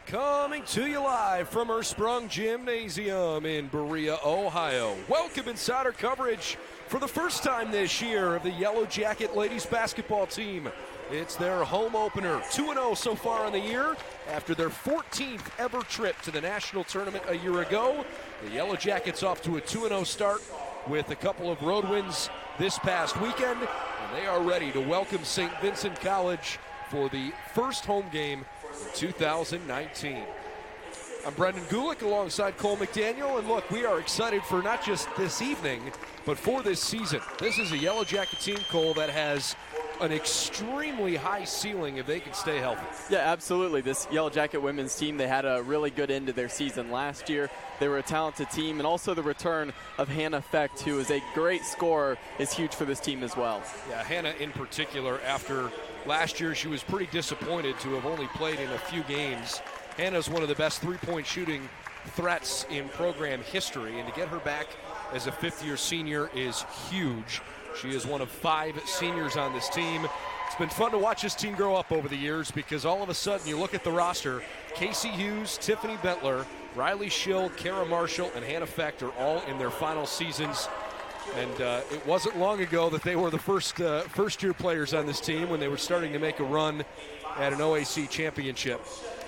Coming to you live from our Sprung Gymnasium in Berea, Ohio. Welcome insider coverage for the first time this year of the Yellow Jacket ladies basketball team. It's their home opener, 2-0 so far in the year. After their 14th ever trip to the national tournament a year ago, the Yellow Jackets off to a 2-0 start with a couple of road wins this past weekend, and they are ready to welcome St. Vincent College for the first home game in 2019. I'm Brendan Gulick alongside Cole McDaniel, and look, we are excited for not just this evening, but for this season. This is a Yellow Jacket team, Cole, that has an extremely high ceiling if they can stay healthy. Yeah, absolutely. This Yellow Jacket women's team, they had a really good end to their season last year. They were a talented team, and also the return of Hannah Fecht, who is a great scorer, is huge for this team as well. Yeah, Hannah in particular, after last year she was pretty disappointed to have only played in a few games. Hannah's one of the best three-point shooting threats in program history, and to get her back as a fifth-year senior is huge. She is one of 5 seniors on this team. It's been fun to watch this team grow up over the years because all of a sudden you look at the roster, Casey Hughes, Tiffany Bentler, Riley Schill, Kara Marshall, and Hannah Fecht are all in their final seasons. And it wasn't long ago that they were the first-year players on this team when they were starting to make a run at an OAC championship.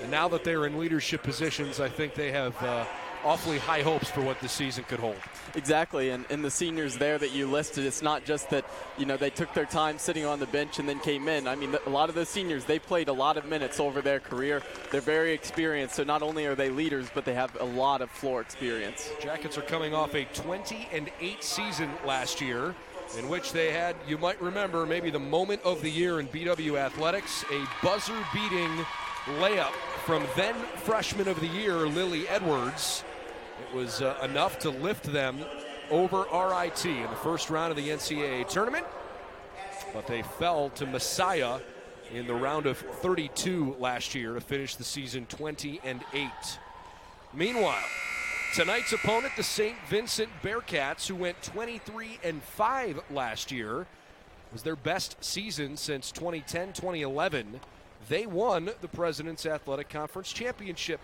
And now that they're in leadership positions, I think they have awfully high hopes for what this season could hold. Exactly, and the seniors there that you listed, it's not just that, you know, they took their time sitting on the bench and then came in. I mean, a lot of those seniors, they played a lot of minutes over their career. They're very experienced, so not only are they leaders, but they have a lot of floor experience. Jackets are coming off a 20-8 season last year, in which they had, you might remember, maybe the moment of the year in BW Athletics, a buzzer-beating layup from then freshman of the year, Lily Edwards. It was enough to lift them over RIT in the first round of the NCAA tournament, but they fell to Messiah in the round of 32 last year to finish the season 20-8. Meanwhile, tonight's opponent, the St. Vincent Bearcats, who went 23-5 last year, was their best season since 2010-2011. They won the President's Athletic Conference Championship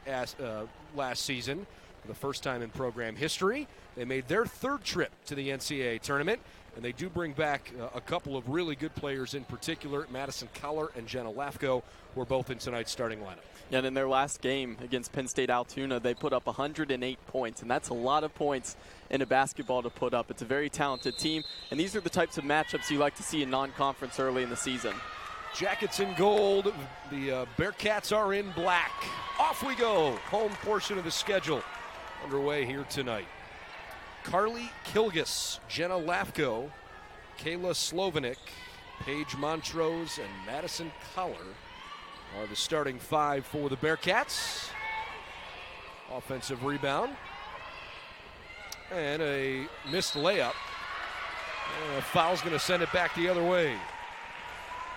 last season for the first time in program history. They made their third trip to the NCAA tournament, and they do bring back a couple of really good players, in particular Madison Koehler and Jenna Lafko, who are both in tonight's starting lineup. Yeah, and in their last game against Penn State Altoona, they put up 108 points, and that's a lot of points in a basketball to put up. It's a very talented team, and these are the types of matchups you like to see in non-conference early in the season. Jackets in gold, the Bearcats are in black. Off we go. Home portion of the schedule underway here tonight. Carly Kilgus, Jenna Lafko, Kayla Slovenik, Paige Montrose, and Madison Kohler are the starting 5 for the Bearcats. Offensive rebound. And a missed layup. And a foul's going to send it back the other way.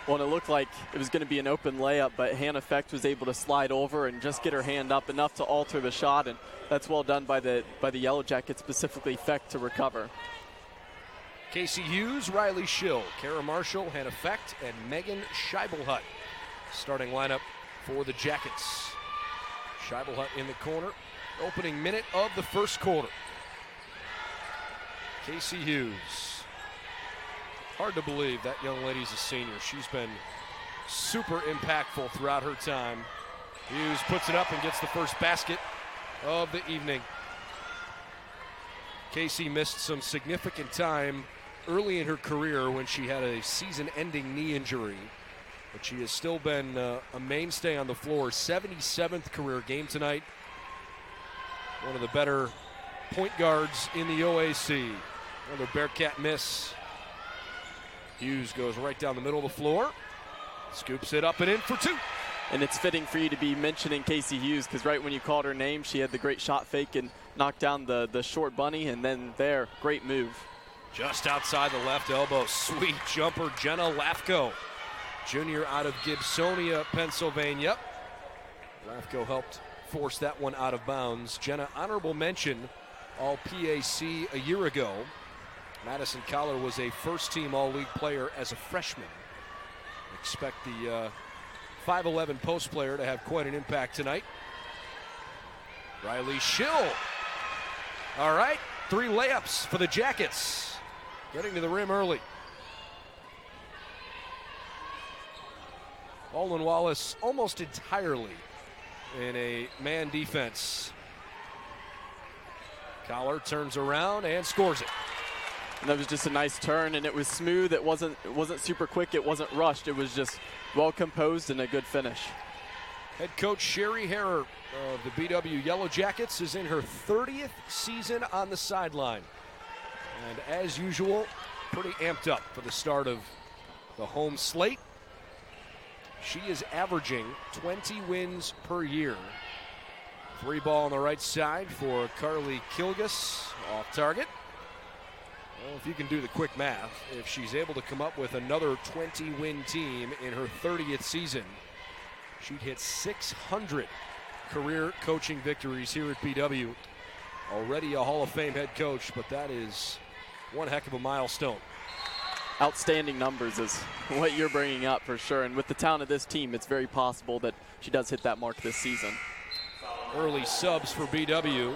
Well, it looked like it was going to be an open layup, but Hannah Fecht was able to slide over and just get her hand up enough to alter the shot, and that's well done by the Yellow Jackets, specifically Fecht, to recover. Casey Hughes, Riley Schill, Kara Marshall, Hannah Fecht, and Megan Scheibelhut. Starting lineup for the Jackets. Scheibelhut in the corner. Opening minute of the first quarter. Casey Hughes. Hard to believe that young lady's a senior. She's been super impactful throughout her time. Hughes puts it up and gets the first basket of the evening. Casey missed some significant time early in her career when she had a season-ending knee injury, but she has still been a mainstay on the floor. 77th career game tonight. One of the better point guards in the OAC. Another Bearcat miss. Hughes goes right down the middle of the floor, scoops it up and in for 2. And it's fitting for you to be mentioning Casey Hughes, because right when you called her name, she had the great shot fake and knocked down the short bunny, and then there, great move. Just outside the left elbow, sweet jumper, Jenna Lafko, junior out of Gibsonia, Pennsylvania. Lafko helped force that one out of bounds. Jenna, honorable mention, all PAC a year ago. Madison Kohler was a first-team All-League player as a freshman. Expect the 5'11" post player to have quite an impact tonight. Riley Schill. All right, 3 layups for the Jackets. Getting to the rim early. Baldwin Wallace almost entirely in a man defense. Kohler turns around and scores it. And that was just a nice turn, and it was smooth. It wasn't super quick. It wasn't rushed. It was just well composed and a good finish. Head coach Sherry Harrer of the BW Yellow Jackets is in her 30th season on the sideline. And as usual, pretty amped up for the start of the home slate. She is averaging 20 wins per year. 3 ball on the right side for Carly Kilgus, off target. Well, if you can do the quick math, if she's able to come up with another 20-win team in her 30th season, she'd hit 600 career coaching victories here at BW. Already a Hall of Fame head coach, but that is one heck of a milestone. Outstanding numbers is what you're bringing up for sure. And with the talent of this team, it's very possible that she does hit that mark this season. Early subs for BW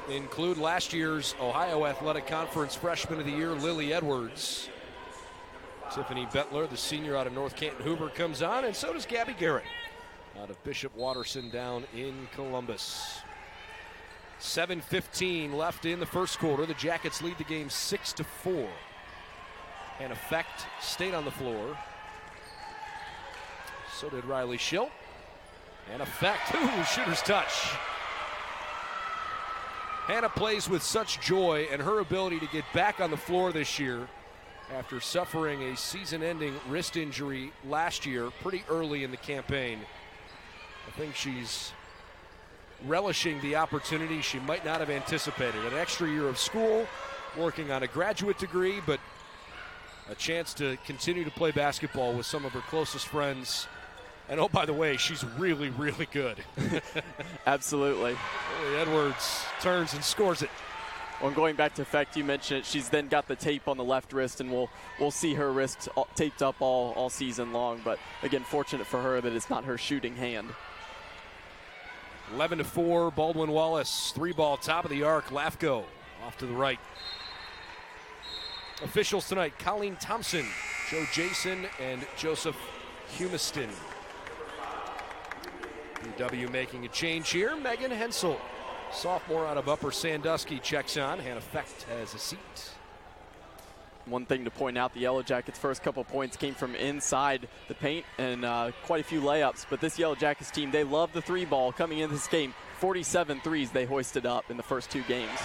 include last year's Ohio Athletic Conference Freshman of the Year, Lily Edwards. Tiffany Bettler, the senior out of North Canton Hoover, comes on, and so does Gabby Garrett out of Bishop Watterson down in Columbus. 7:15 left in the first quarter. The Jackets lead the game 6-4. And Effect stayed on the floor. So did Riley Schill. And Effect, ooh, shooter's touch. Hannah plays with such joy, and her ability to get back on the floor this year after suffering a season-ending wrist injury last year pretty early in the campaign. I think she's relishing the opportunity she might not have anticipated. An extra year of school, working on a graduate degree, but a chance to continue to play basketball with some of her closest friends. And oh, by the way, she's really, really good. Absolutely. Lily Edwards turns and scores it. Well, going back to Effect, you mentioned it. She's then got the tape on the left wrist, and we'll see her wrist taped up all season long. But again, fortunate for her that it's not her shooting hand. 11-4, Baldwin Wallace. 3-ball, top of the arc. Lafko off to the right. Officials tonight: Colleen Thompson, Joe Jason, and Joseph Humiston. BW making a change here. Megan Hensel, sophomore out of Upper Sandusky, checks on. Hannah Effect has a seat. One thing to point out, the Yellow Jackets' first couple points came from inside the paint and quite a few layups. But this Yellow Jackets team, they love the 3-ball coming into this game. 47 threes they hoisted up in the first 2 games.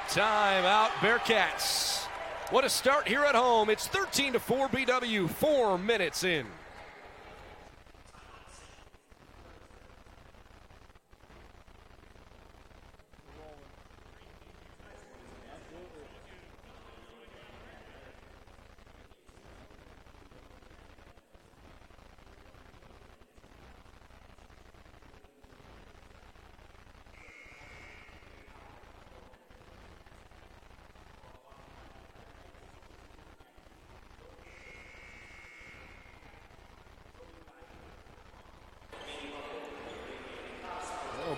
Time out, Bearcats. What a start here at home. It's 13-4 BW, 4 minutes in.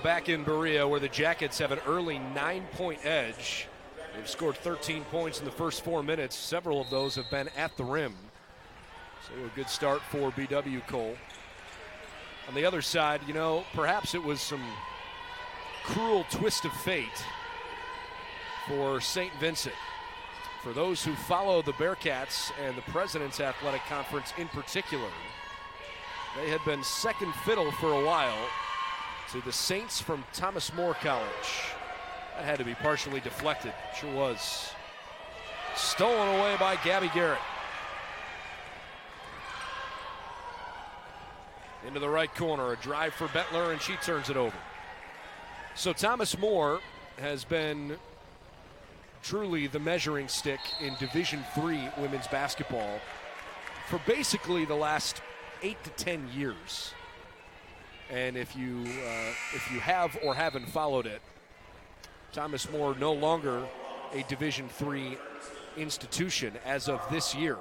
Back in Berea, where the Jackets have an early 9-point edge. They've scored 13 points in the first 4 minutes. Several of those have been at the rim. So a good start for BW Cole. On the other side, you know, perhaps it was some cruel twist of fate for St. Vincent. For those who follow the Bearcats and the President's Athletic Conference in particular, they had been second fiddle for a while to the Saints from Thomas More College. That had to be partially deflected. Sure was. Stolen away by Gabby Garrett. Into the right corner, a drive for Bettler, and she turns it over. So Thomas More has been truly the measuring stick in Division III women's basketball for basically the last 8 to 10 years. And if you have or haven't followed it, Thomas More no longer a Division III institution as of this year.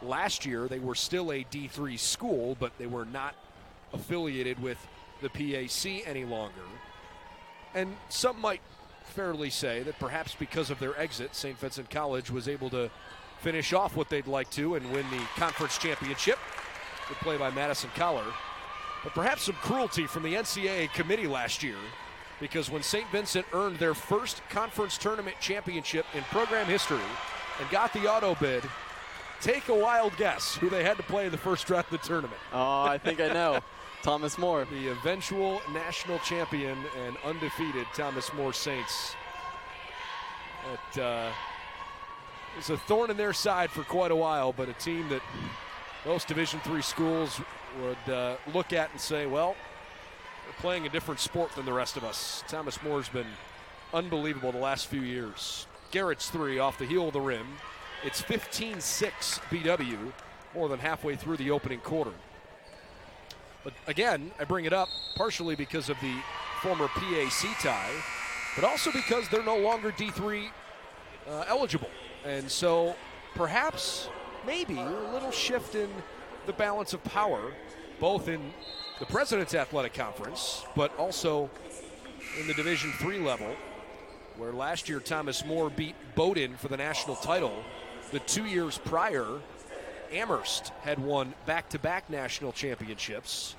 Last year, they were still a D3 school, but they were not affiliated with the PAC any longer. And some might fairly say that perhaps because of their exit, St. Vincent College was able to finish off what they'd like to and win the conference championship. Good play by Madison Koehler. But perhaps some cruelty from the NCAA committee last year, because when St. Vincent earned their first conference tournament championship in program history and got the auto bid, take a wild guess who they had to play in the first round of the tournament. Oh, I think I know. Thomas More. The eventual national champion and undefeated Thomas More Saints. It was a thorn in their side for quite a while, but a team that most Division III schools would look at and say, well, they're playing a different sport than the rest of us. Thomas More's been unbelievable the last few years. Garrett's three off the heel of the rim. It's 15-6 BW, more than halfway through the opening quarter. But again, I bring it up partially because of the former PAC tie, but also because they're no longer D3 eligible. And so perhaps, maybe, a little shift in the balance of power, both in the President's Athletic Conference, but also in the Division III level, where last year Thomas More beat Bowdoin for the national title. The 2 years prior, Amherst had won back-to-back national championships.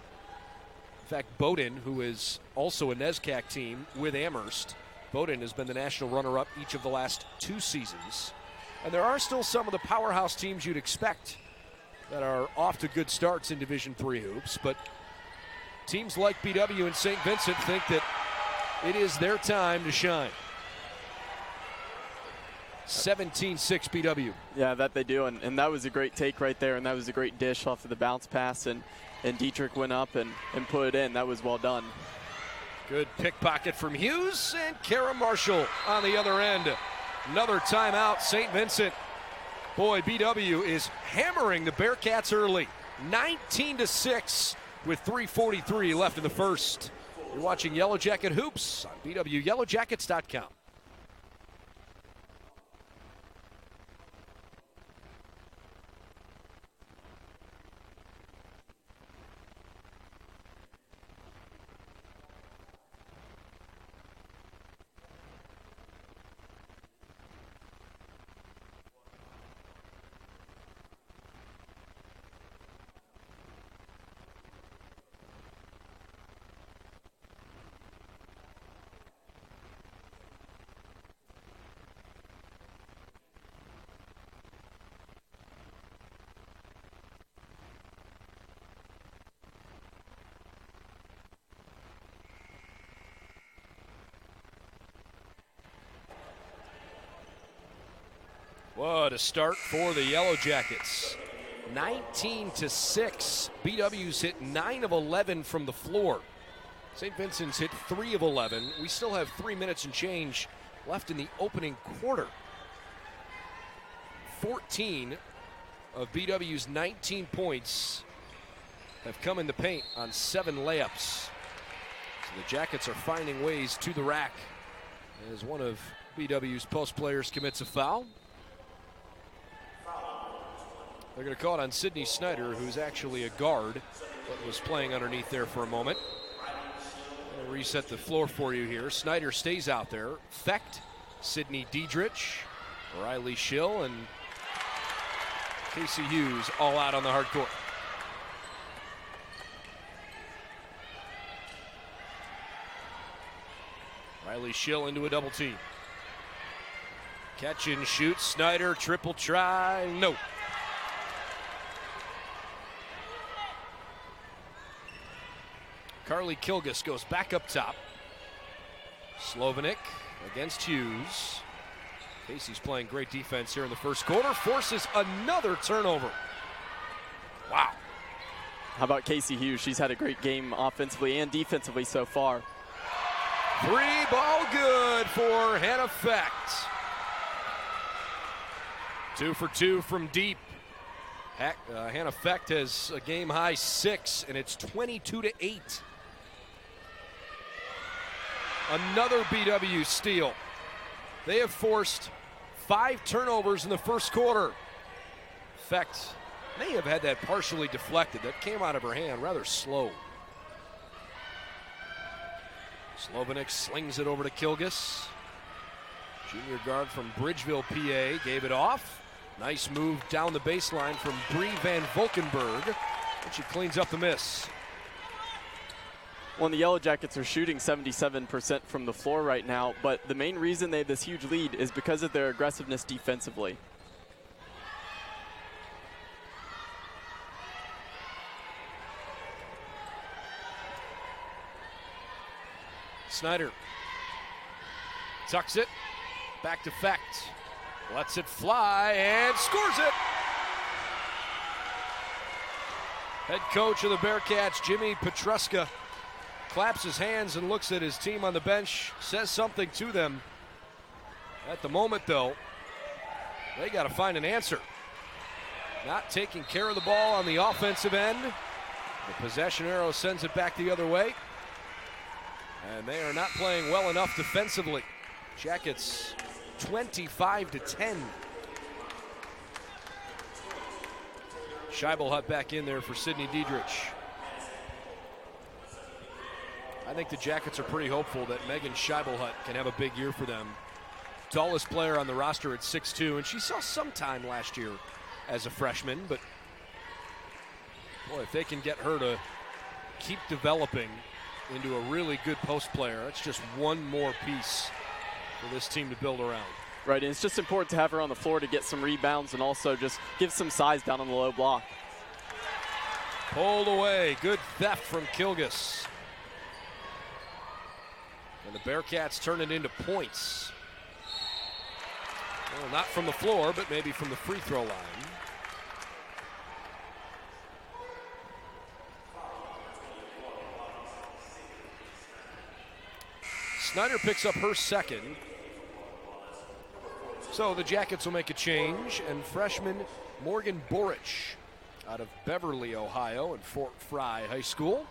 In fact, Bowdoin, who is also a NESCAC team with Amherst, Bowdoin has been the national runner-up each of the last 2 seasons. And there are still some of the powerhouse teams you'd expect that are off to good starts in Division III hoops, but teams like BW and St. Vincent think that it is their time to shine. 17-6 BW. Yeah, that they do, and that was a great take right there, and that was a great dish off of the bounce pass, and Dietrich went up and put it in. That was well done. Good pickpocket from Hughes, and Kara Marshall on the other end. Another timeout, St. Vincent. Boy, BW is hammering the Bearcats early. 19-6 with 3:43 left in the first. You're watching Yellow Jacket Hoops on BWYellowJackets.com. What a start for the Yellow Jackets. 19-6. BW's hit 9 of 11 from the floor. St. Vincent's hit 3 of 11. We still have 3 minutes and change left in the opening quarter. 14 of BW's 19 points have come in the paint on 7 layups. So the Jackets are finding ways to the rack as one of BW's post players commits a foul. They're going to call it on Sidney Snyder, who's actually a guard, but was playing underneath there for a moment. I'll reset the floor for you here. Snyder stays out there. Fecht, Sidney Dietrich, Riley Schill, and Casey Hughes all out on the hard court. Riley Schill into a double team. Catch and shoot. Snyder, triple try. No. Carly Kilgus goes back up top. Slovenic against Hughes. Casey's playing great defense here in the first quarter. Forces another turnover. Wow. How about Casey Hughes? She's had a great game offensively and defensively so far. 3-ball good for Hannah Fecht. 2 for 2 from deep. Hannah Fecht has a game-high 6, and it's 22-8. Another BW steal. They have forced 5 turnovers in the first quarter. Fecht may have had that partially deflected. That came out of her hand rather slow. Slovenic slings it over to Kilgus. Junior guard from Bridgeville, PA, gave it off. Nice move down the baseline from Bree Van Valkenburg, and she cleans up the miss. Well, the Yellow Jackets are shooting 77% from the floor right now, but the main reason they have this huge lead is because of their aggressiveness defensively. Snyder tucks it, back to Fecht, lets it fly and scores it. Head coach of the Bearcats, Jimmy Petruska, claps his hands and looks at his team on the bench, says something to them. At the moment, though, they got to find an answer. Not taking care of the ball on the offensive end. The possession arrow sends it back the other way. And they are not playing well enough defensively. Jackets 25-10. Scheibelhut back in there for Sidney Diedrich. I think the Jackets are pretty hopeful that Megan Scheibelhut can have a big year for them. Tallest player on the roster at 6'2", and she saw some time last year as a freshman, but boy, if they can get her to keep developing into a really good post player, that's just one more piece for this team to build around. Right, and it's just important to have her on the floor to get some rebounds and also just give some size down on the low block. Pulled away, good theft from Kilgus. And the Bearcats turn it into points. Well, not from the floor, but maybe from the free throw line. Snyder picks up her second. So the Jackets will make a change, and freshman Morgan Borich out of Beverly, Ohio, and Fort Fry High School.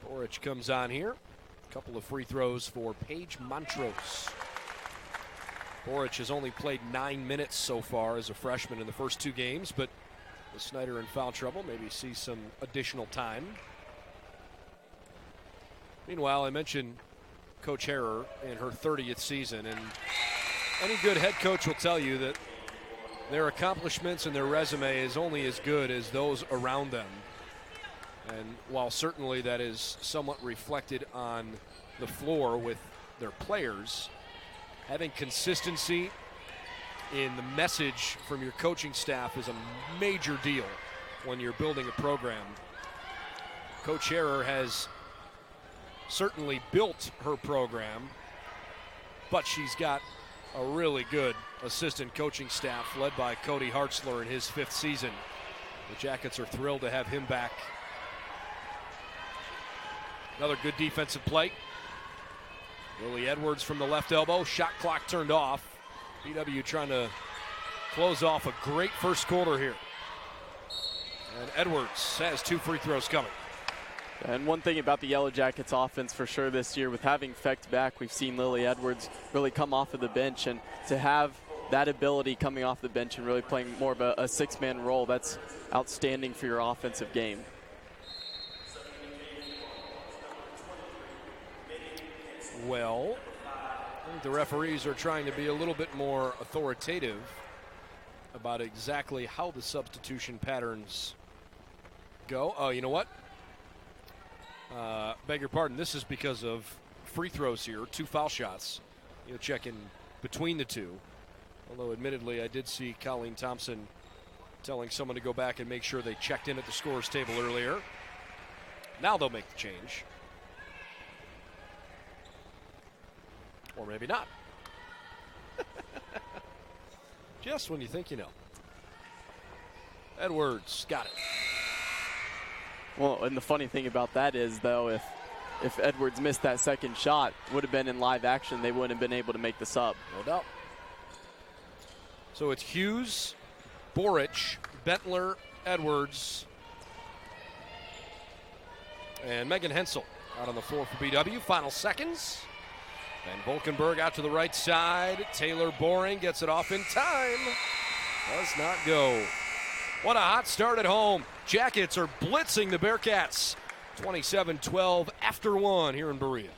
Borich comes on here. A couple of free throws for Paige Montrose. Borich has only played 9 minutes so far as a freshman in the first 2 games, but with Snyder in foul trouble, maybe see some additional time. Meanwhile, I mentioned Coach Harrer in her 30th season, and any good head coach will tell you that their accomplishments and their resume is only as good as those around them. And while certainly that is somewhat reflected on the floor with their players, having consistency in the message from your coaching staff is a major deal when you're building a program. Coach Harrer has certainly built her program, but she's got a really good assistant coaching staff led by Cody Hartzler in his 5th season. The Jackets are thrilled to have him back. Another good defensive play. Lily Edwards from the left elbow. Shot clock turned off. BW trying to close off a great first quarter here. And Edwards has 2 free throws coming. And one thing about the Yellow Jackets offense for sure this year, with having Fecht back, we've seen Lily Edwards really come off of the bench, and to have that ability coming off the bench and really playing more of a 6-man role, that's outstanding for your offensive game. Well, I think the referees are trying to be a little bit more authoritative about exactly how the substitution patterns go. Oh, you know what? Beg your pardon, this is because of free throws here, 2 foul shots. You'll check in between the 2. Although, admittedly, I did see Colleen Thompson telling someone to go back and make sure they checked in at the scorer's table earlier. Now they'll make the change. Or maybe not. Just when you think you know. Edwards got it. Well, and the funny thing about that is, though, if Edwards missed that second shot, would have been in live action, they wouldn't have been able to make the sub. No doubt. So it's Hughes, Borich, Bentler, Edwards, and Megan Hensel out on the floor for BW. Final seconds. And Valkenburg out to the right side. Taylor Boring gets it off in time. Does not go. What a hot start at home. Jackets are blitzing the Bearcats. 27-12 after 1 here in Berea.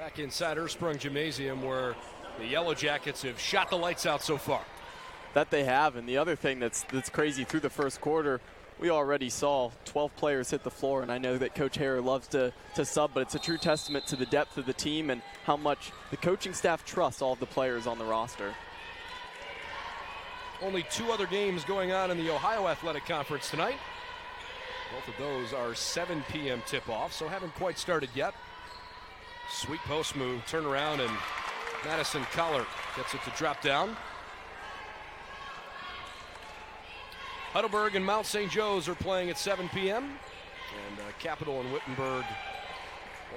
Back inside Ersprung Gymnasium, where the Yellow Jackets have shot the lights out so far. That they have, and the other thing that's crazy through the first quarter, we already saw 12 players hit the floor, and I know that Coach Harrer loves to sub, but it's a true testament to the depth of the team and how much the coaching staff trusts all of the players on the roster. Only 2 other games going on in the Ohio Athletic Conference tonight. Both of those are 7 p.m. tip-off, so haven't quite started yet. Sweet post move, turn around, and Madison Koehler gets it to drop down. Heidelberg and Mount St. Joe's are playing at 7 p.m. And Capital and Wittenberg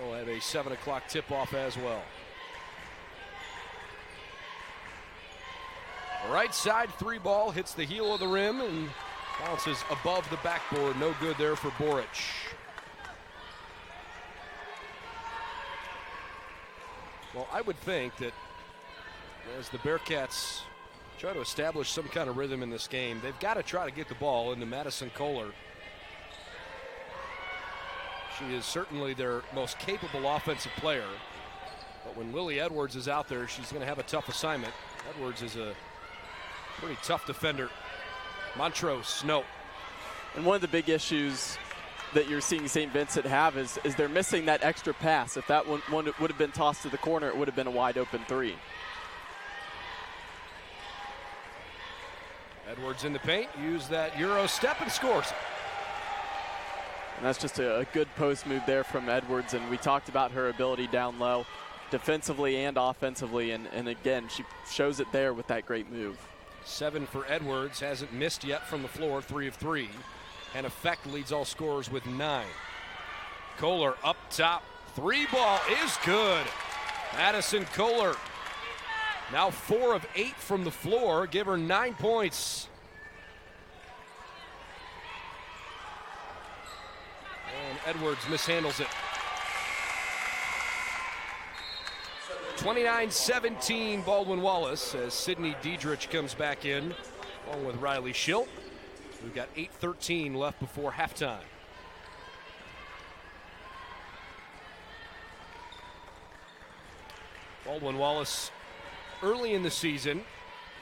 will have a 7 o'clock tip-off as well. Right side 3 ball hits the heel of the rim and bounces above the backboard. No good there for Boric. Well, I would think that as the Bearcats try to establish some kind of rhythm in this game, they've got to try to get the ball into Madison Kohler. She is certainly their most capable offensive player. But when Lily Edwards is out there, she's going to have a tough assignment. Edwards is a pretty tough defender. Montrose, no. And one of the big issues that you're seeing St. Vincent have is they're missing that extra pass. If that one would have been tossed to the corner, it would have been a wide open 3. Edwards in the paint, use that Euro step and scores. And that's just a good post move there from Edwards, and we talked about her ability down low, defensively and offensively, and again, she shows it there with that great move. 7 for Edwards, hasn't missed yet from the floor, 3 of 3. And Effect leads all scorers with 9. Kohler up top, 3 ball is good. Madison Kohler now 4 of 8 from the floor, give her 9 points. And Edwards mishandles it. 29-17 Baldwin Wallace as Sydney Diedrich comes back in along with Riley Schilt. We've got 8:13 left before halftime. Baldwin Wallace early in the season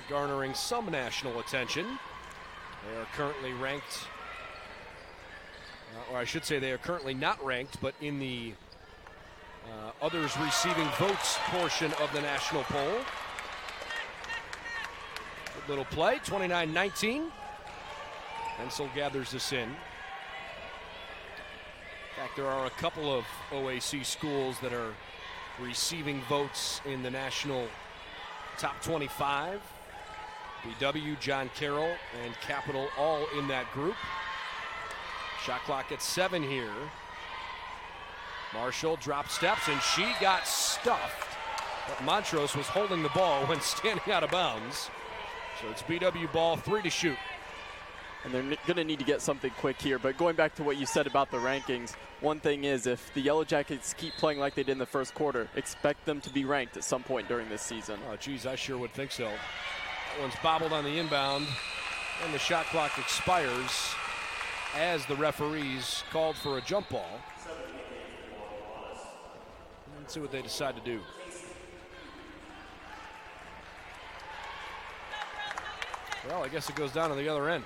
garnering some national attention. They are currently ranked, or I should say they are currently not ranked, but in the others receiving votes portion of the national poll. Good little play, 29-19. Hensel gathers this in. In fact, there are a couple of OAC schools that are receiving votes in the national top 25. BW, John Carroll, and Capital all in that group. Shot clock at 7 here. Marshall drop steps, and she got stuffed. But Montrose was holding the ball when standing out of bounds. So it's BW ball, 3 to shoot. And they're going to need to get something quick here. But going back to what you said about the rankings, one thing is if the Yellow Jackets keep playing like they did in the first quarter, expect them to be ranked at some point during this season. Oh, geez, I sure would think so. That one's bobbled on the inbound, and the shot clock expires as the referees called for a jump ball. Let's see what they decide to do. Well, I guess it goes down on the other end.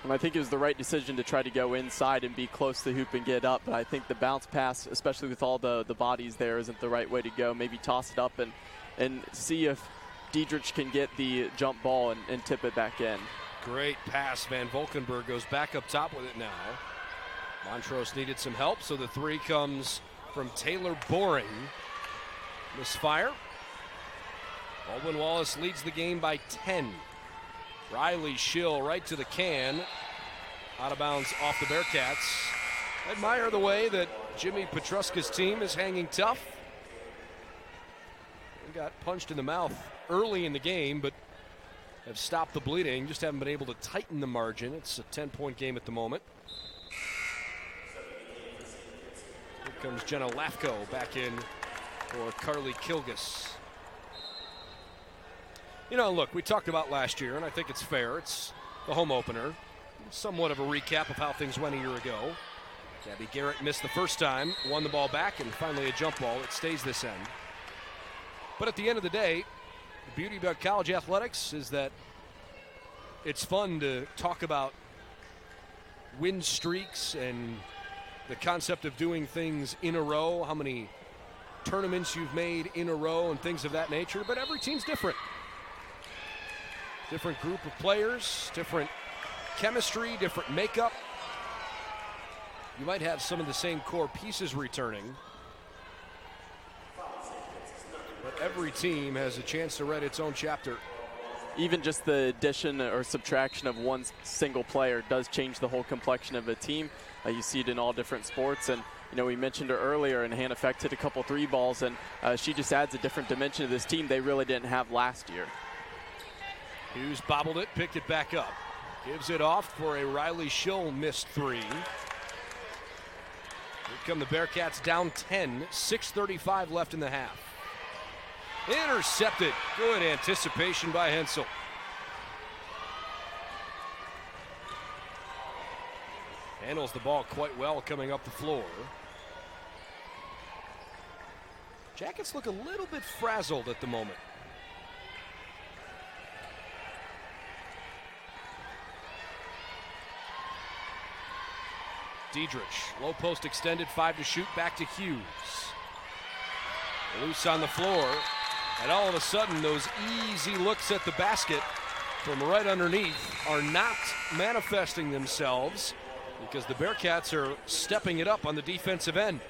And I think it was the right decision to try to go inside and be close to the hoop and get up. But I think the bounce pass, especially with all the bodies there, isn't the right way to go. Maybe toss it up and see if Diedrich can get the jump ball and tip it back in. Great pass. Van Volkenberg goes back up top with it now. Montrose needed some help, so the 3 comes from Taylor Boring. Misfire. Baldwin Wallace leads the game by 10. Riley Schill right to the can. Out of bounds off the Bearcats. Admire the way that Jimmy Petruska's team is hanging tough. They got punched in the mouth early in the game, but have stopped the bleeding. Just haven't been able to tighten the margin. It's a 10-point game at the moment. Here comes Jenna Lafko back in for Carly Kilgus. You know, look, we talked about last year, and I think it's fair. It's the home opener. Somewhat of a recap of how things went a year ago. Gabby Garrett missed the first time, won the ball back, and finally a jump ball. It stays this end. But at the end of the day, the beauty about college athletics is that it's fun to talk about win streaks and the concept of doing things in a row, how many tournaments you've made in a row and things of that nature, but every team's different. Different group of players, different chemistry, different makeup. You might have some of the same core pieces returning, but every team has a chance to write its own chapter. Even just the addition or subtraction of one single player does change the whole complexion of a team. You see it in all different sports, and we mentioned her earlier, and Hannah Fecht hit a couple three balls, and she just adds a different dimension to this team they really didn't have last year. Hughes bobbled it, picked it back up. Gives it off for a Riley Schill missed three. Here come the Bearcats down 10, 6:35 left in the half. Intercepted. Good anticipation by Hensel. Handles the ball quite well coming up the floor. Jackets look a little bit frazzled at the moment. Diedrich, low post extended, 5 to shoot, back to Hughes. Loose on the floor, and all of a sudden those easy looks at the basket from right underneath are not manifesting themselves because the Bearcats are stepping it up on the defensive end.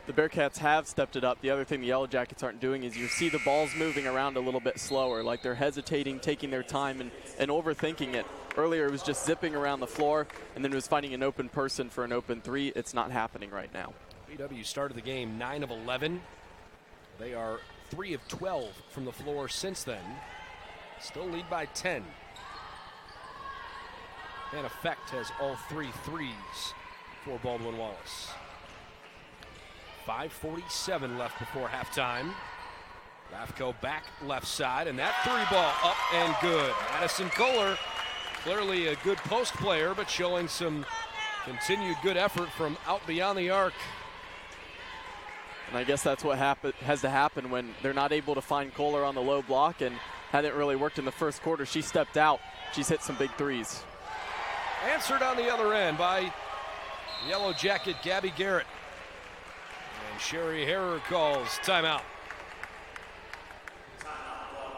The Bearcats have stepped it up. The other thing the Yellow Jackets aren't doing is you see the balls moving around a little bit slower, like they're hesitating, taking their time, and overthinking it. Earlier it was just zipping around the floor, and then it was finding an open person for an open three. It's not happening right now. BW started the game 9 of 11. They are 3 of 12 from the floor since then. Still lead by 10. Hannah Fecht has all 3 threes for Baldwin Wallace. 5:47 left before halftime. Lafko back left side, and that three ball up and good. Madison Kohler, clearly a good post player, but showing some continued good effort from out beyond the arc. And I guess that's what has to happen when they're not able to find Kohler on the low block, and hadn't really worked in the first quarter. She stepped out. She's hit some big threes. Answered on the other end by Yellow Jacket Gabby Garrett. And Sherry Harrer calls timeout.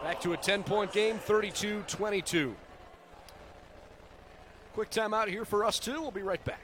Back to a 10-point game, 32-22. Quick timeout here for us too. We'll be right back.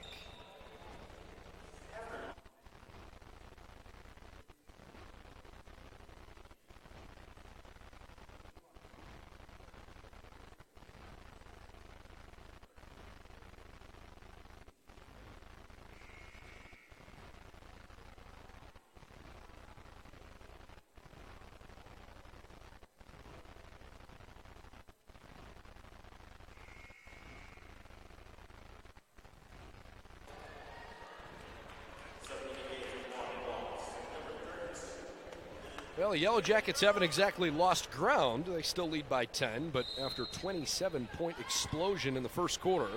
Well, the Yellow Jackets haven't exactly lost ground. They still lead by 10, but after a 27-point explosion in the first quarter,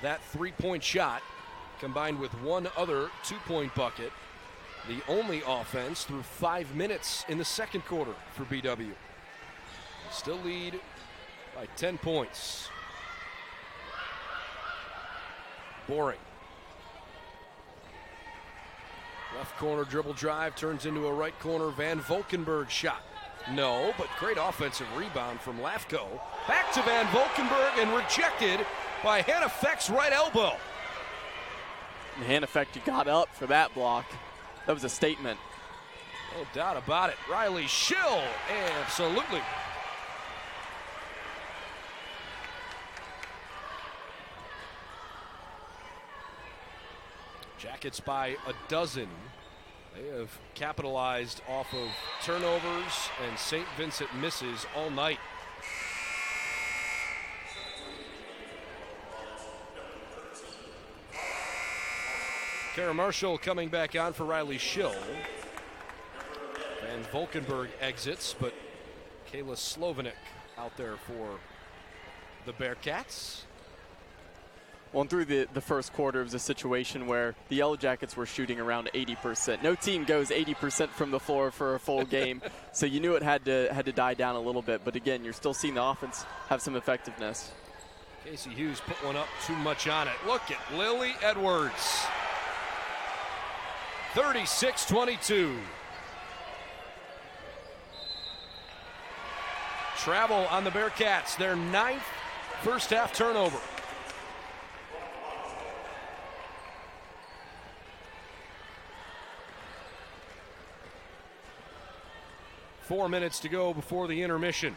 that three-point shot combined with one other two-point bucket, the only offense through 5 minutes in the second quarter for BW. Still lead by 10 points. Boring. Left corner dribble drive turns into a right corner Van Valkenburg shot. No, but great offensive rebound from Lafko. Back to Van Valkenburg and rejected by Hannah Fecht's right elbow. And Hannah Fecht got up for that block. That was a statement. No doubt about it. Riley Schill, absolutely. Jackets by a dozen. They have capitalized off of turnovers and St. Vincent misses all night. Kara Marshall coming back on for Riley Schill. Van Valkenburg exits, but Kayla Slovenik out there for the Bearcats. Well, through the first quarter, it was a situation where the Yellow Jackets were shooting around 80%. No team goes 80% from the floor for a full game, so you knew it had to die down a little bit. But again, you're still seeing the offense have some effectiveness. Casey Hughes put one up too much on it. Look at Lily Edwards. 36-22. Travel on the Bearcats, their 9th first half turnover. Four minutes to go before the intermission.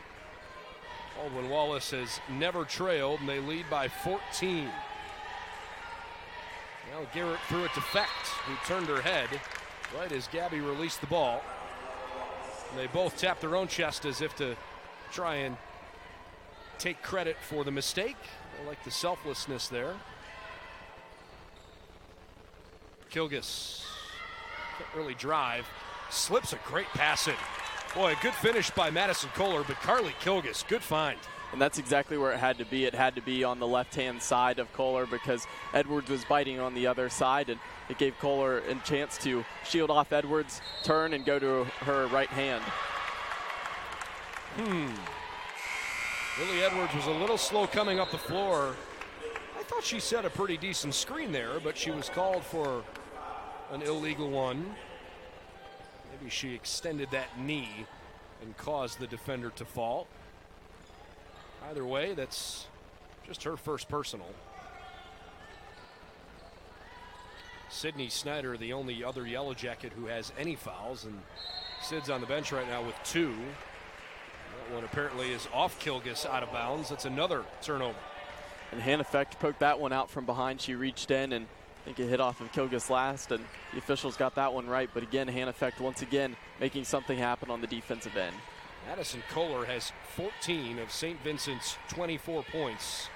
Baldwin Wallace has never trailed, and they lead by 14. Now Garrett threw it to Fecht, who turned her head right as Gabby released the ball. And they both tapped their own chest as if to try and take credit for the mistake. I like the selflessness there. Kilgus can't really drive. Slips a great pass in. Boy, a good finish by Madison Kohler, but Carly Kilgus, good find. And that's exactly where it had to be. It had to be on the left-hand side of Kohler because Edwards was biting on the other side, and it gave Kohler a chance to shield off Edwards, turn, and go to her right hand. Lily Edwards was a little slow coming up the floor. I thought she set a pretty decent screen there, but she was called for an illegal one. Maybe she extended that knee and caused the defender to fall. Either way, that's just her first personal. Sydney Snyder, the only other Yellow Jacket who has any fouls, and Sid's on the bench right now with 2. That one apparently is off Kilgus, out of bounds. That's another turnover. And Hannah Fecht poked that one out from behind. She reached in, and I think it hit off of Kilgus last, and the officials got that one right. But again, Hannah Fecht once again making something happen on the defensive end. Madison Kohler has 14 of St. Vincent's 24 points.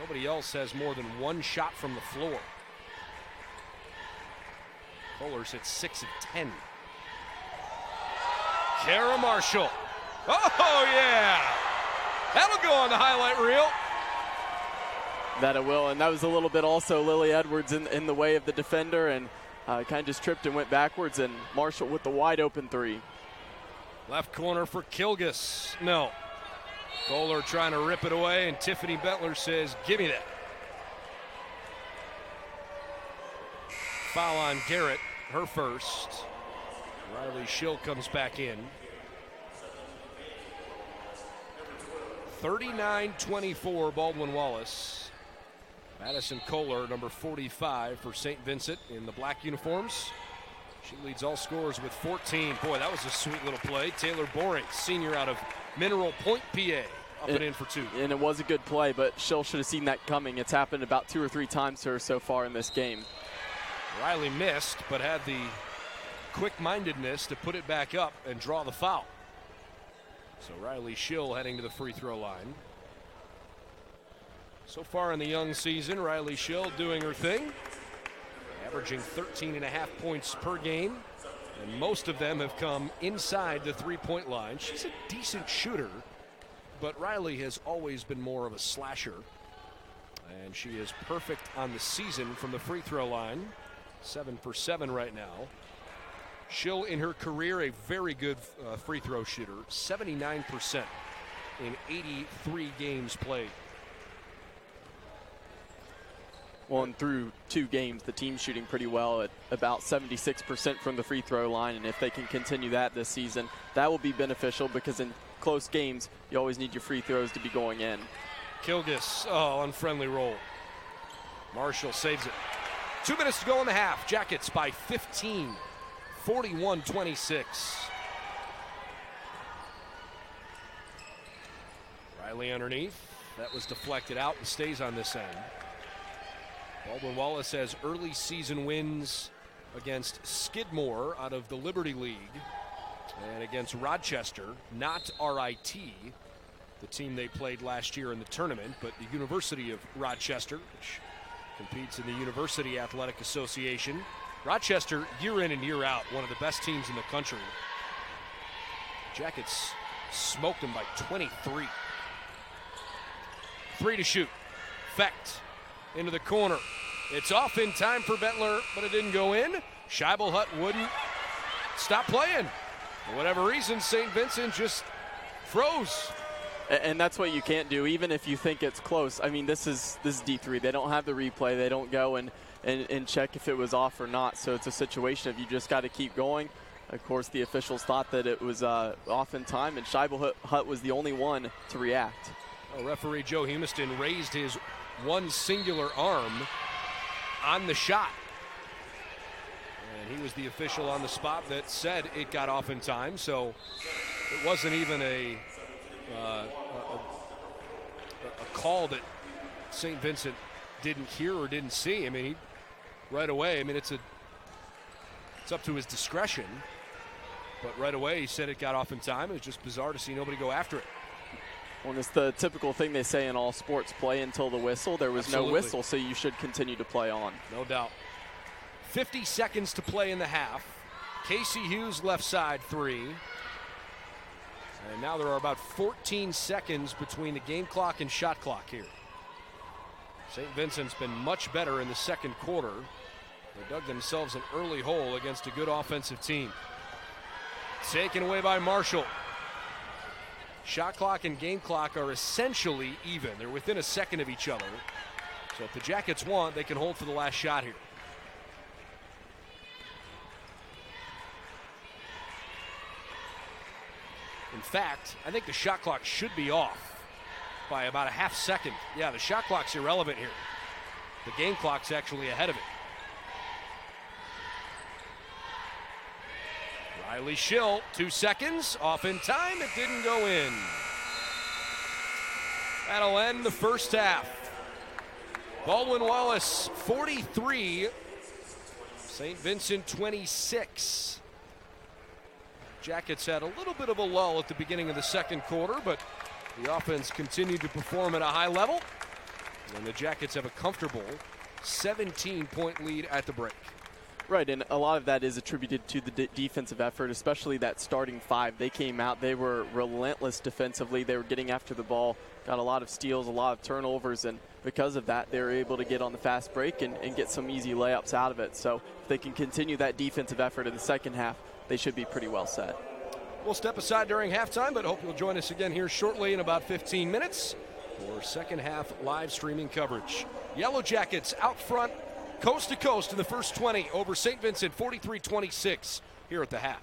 Nobody else has more than one shot from the floor. Kohler's hit 6 of 10. Kara Marshall. Oh, yeah! That'll go on the highlight reel. That it will, and that was a little bit also Lily Edwards in the way of the defender, and kind of just tripped and went backwards, and Marshall with the wide open 3. Left corner for Kilgus. No. Kohler trying to rip it away, and Tiffany Bentler says, give me that. Foul on Garrett, her first. Riley Schill comes back in. 39-24 Baldwin Wallace. Madison Koehler, number 45 for St. Vincent in the black uniforms. She leads all scorers with 14. Boy, that was a sweet little play. Taylor Boring, senior out of Mineral Point, PA, up and in for 2. And it was a good play, but Schill should have seen that coming. It's happened about 2 or 3 times to her so far in this game. Riley missed, but had the quick-mindedness to put it back up and draw the foul. So Riley Schill heading to the free throw line. So far in the young season, Riley Schill doing her thing, averaging 13.5 points per game, and most of them have come inside the three-point line. She's a decent shooter, but Riley has always been more of a slasher, and she is perfect on the season from the free throw line, 7 for 7 right now. Schill in her career a very good free throw shooter, 79% in 83 games played. Well, and through 2 games, the team's shooting pretty well at about 76% from the free throw line, and if they can continue that this season, that will be beneficial because in close games, you always need your free throws to be going in. Kilgus, unfriendly roll. Marshall saves it. 2 minutes to go in the half. Jackets by 15, 41-26. Riley underneath. That was deflected out and stays on this end. Baldwin Wallace has early season wins against Skidmore out of the Liberty League and against Rochester, not RIT, the team they played last year in the tournament, but the University of Rochester, which competes in the University Athletic Association. Rochester, year in and year out, one of the best teams in the country. Jackets smoked them by 23. 3 to shoot. Fecht into the corner. It's off in time for Bentler, but it didn't go in. Scheibelhut wouldn't stop playing. For whatever reason, St. Vincent just froze. And that's what you can't do, even if you think it's close. I mean, this is D3. They don't have the replay. They don't go and check if it was off or not. So it's a situation of you just got to keep going. Of course, the officials thought that it was off in time, and Scheibelhut was the only one to react. Well, referee Joe Humiston raised his one singular arm on the shot. And he was the official on the spot that said it got off in time. So it wasn't even a call that St. Vincent didn't hear or didn't see. I mean, right away, I mean, it's up to his discretion. But right away, he said it got off in time. It was just bizarre to see nobody go after it. Well, it's the typical thing they say in all sports, play until the whistle. There was Absolutely. no whistle, so you should continue to play on. No doubt. 50 seconds to play in the half. Casey Hughes left side three. And now there are about 14 seconds between the game clock and shot clock here. St. Vincent's been much better in the second quarter. They dug themselves an early hole against a good offensive team. Taken away by Marshall. Shot clock and game clock are essentially even. They're within a second of each other. So if the Jackets want, they can hold for the last shot here. In fact, I think the shot clock should be off by about a half second. Yeah, the shot clock's irrelevant here. The game clock's actually ahead of it. Riley Schill, 2 seconds, off in time, it didn't go in. That'll end the first half. Baldwin Wallace, 43, St. Vincent, 26. Jackets had a little bit of a lull at the beginning of the second quarter, but the offense continued to perform at a high level. And the Jackets have a comfortable 17-point lead at the break. Right, and a lot of that is attributed to the defensive effort, especially that starting five. They came out, they were relentless defensively. They were getting after the ball, got a lot of steals, a lot of turnovers, and because of that, they were able to get on the fast break and get some easy layups out of it. So if they can continue that defensive effort in the second half, they should be pretty well set. We'll step aside during halftime, but hope you'll join us again here shortly in about 15 minutes for second half live streaming coverage. Yellow Jackets out front, coast to coast in the first 20 over St. Vincent, 43-26 here at the half.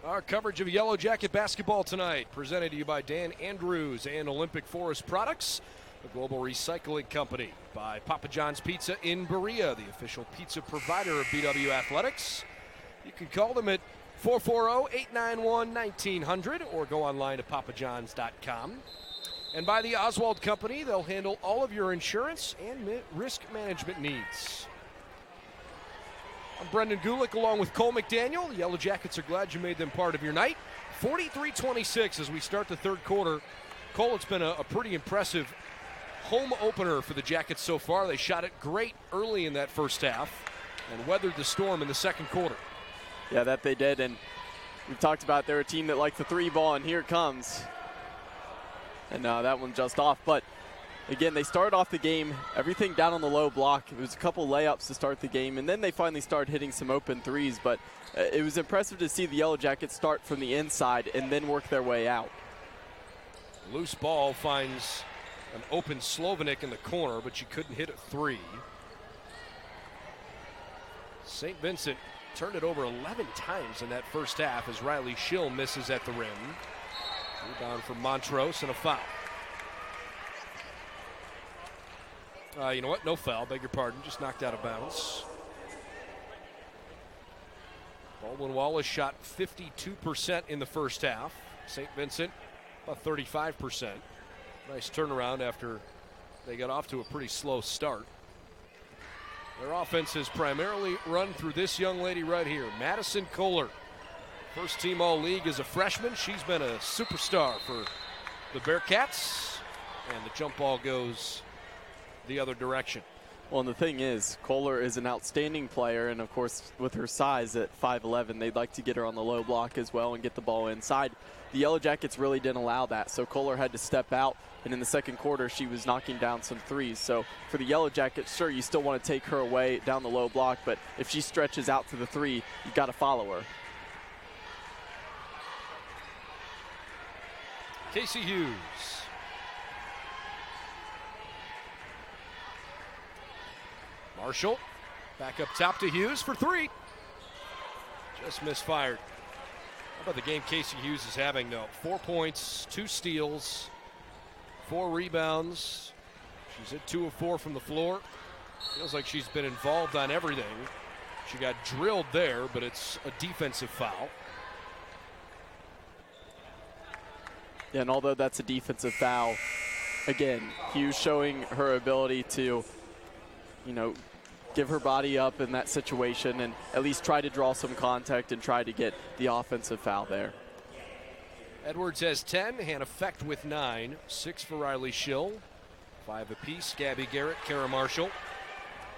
Our coverage of Yellow Jacket basketball tonight, presented to you by Dan Andrews and Olympic Forest Products, the global recycling company, by Papa John's Pizza in Berea, the official pizza provider of BW Athletics. You can call them at 440-891-1900 or go online to papajohns.com. And by the Oswald Company, they'll handle all of your insurance and risk management needs. I'm Brendan Gulick along with Cole McDaniel. The Yellow Jackets are glad you made them part of your night. 43-26 as we start the third quarter. Cole, it's been a pretty impressive home opener for the Jackets so far. They shot it great early in that first half and weathered the storm in the second quarter. Yeah, that they did, and we've talked about they're a team that likes the three ball, and here it comes. And that one just off, but again, they started off the game, everything down on the low block. It was a couple layups to start the game, and then they finally started hitting some open threes. But it was impressive to see the Yellow Jackets start from the inside and then work their way out. Loose ball finds an open Slovenik in the corner, but she couldn't hit a three. St. Vincent turned it over 11 times in that first half as Riley Schill misses at the rim. Rebound from Montrose and a foul. You know what? No foul. Beg your pardon. Just knocked out of bounds. Baldwin Wallace shot 52% in the first half. St. Vincent about 35%. Nice turnaround after they got off to a pretty slow start. Their offense is primarily run through this young lady right here, Madison Koehler. First team All-League as a freshman. She's been a superstar for the Bearcats. And the jump ball goes the other direction. Well, and the thing is, Kohler is an outstanding player, and of course, with her size at 5'11", they'd like to get her on the low block as well and get the ball inside. The Yellow Jackets really didn't allow that, so Kohler had to step out, and in the second quarter, she was knocking down some threes. So for the Yellow Jackets, sure, you still want to take her away down the low block, but if she stretches out to the three, you got to follow her. Casey Hughes. Marshall back up top to Hughes for three. Just misfired. How about the game Casey Hughes is having, though? 4 points, 2 steals, 4 rebounds. She's hit 2 of 4 from the floor. Feels like she's been involved on everything. She got drilled there, but it's a defensive foul. Yeah, and although that's a defensive foul, again, Hughes showing her ability to, give her body up in that situation and at least try to draw some contact and try to get the offensive foul there. Edwards has 10, Hannah Fecht with 9, 6 for Riley Schill, 5 apiece, Gabby Garrett, Kara Marshall.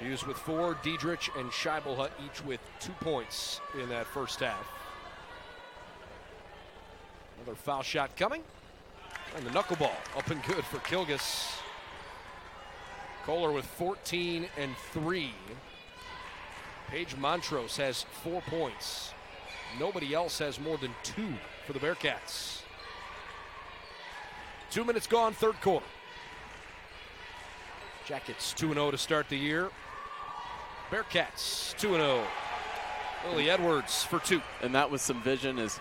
Hughes with 4, Diedrich and Scheibelhut each with 2 points in that first half. Another foul shot coming. And the knuckleball up and good for Kilgus. Kohler with 14 and 3. Paige Montrose has 4 points. Nobody else has more than 2 for the Bearcats. 2 minutes gone, third quarter. Jackets 2-0 to start the year. Bearcats 2-0. Lily Edwards for 2. And that was some vision as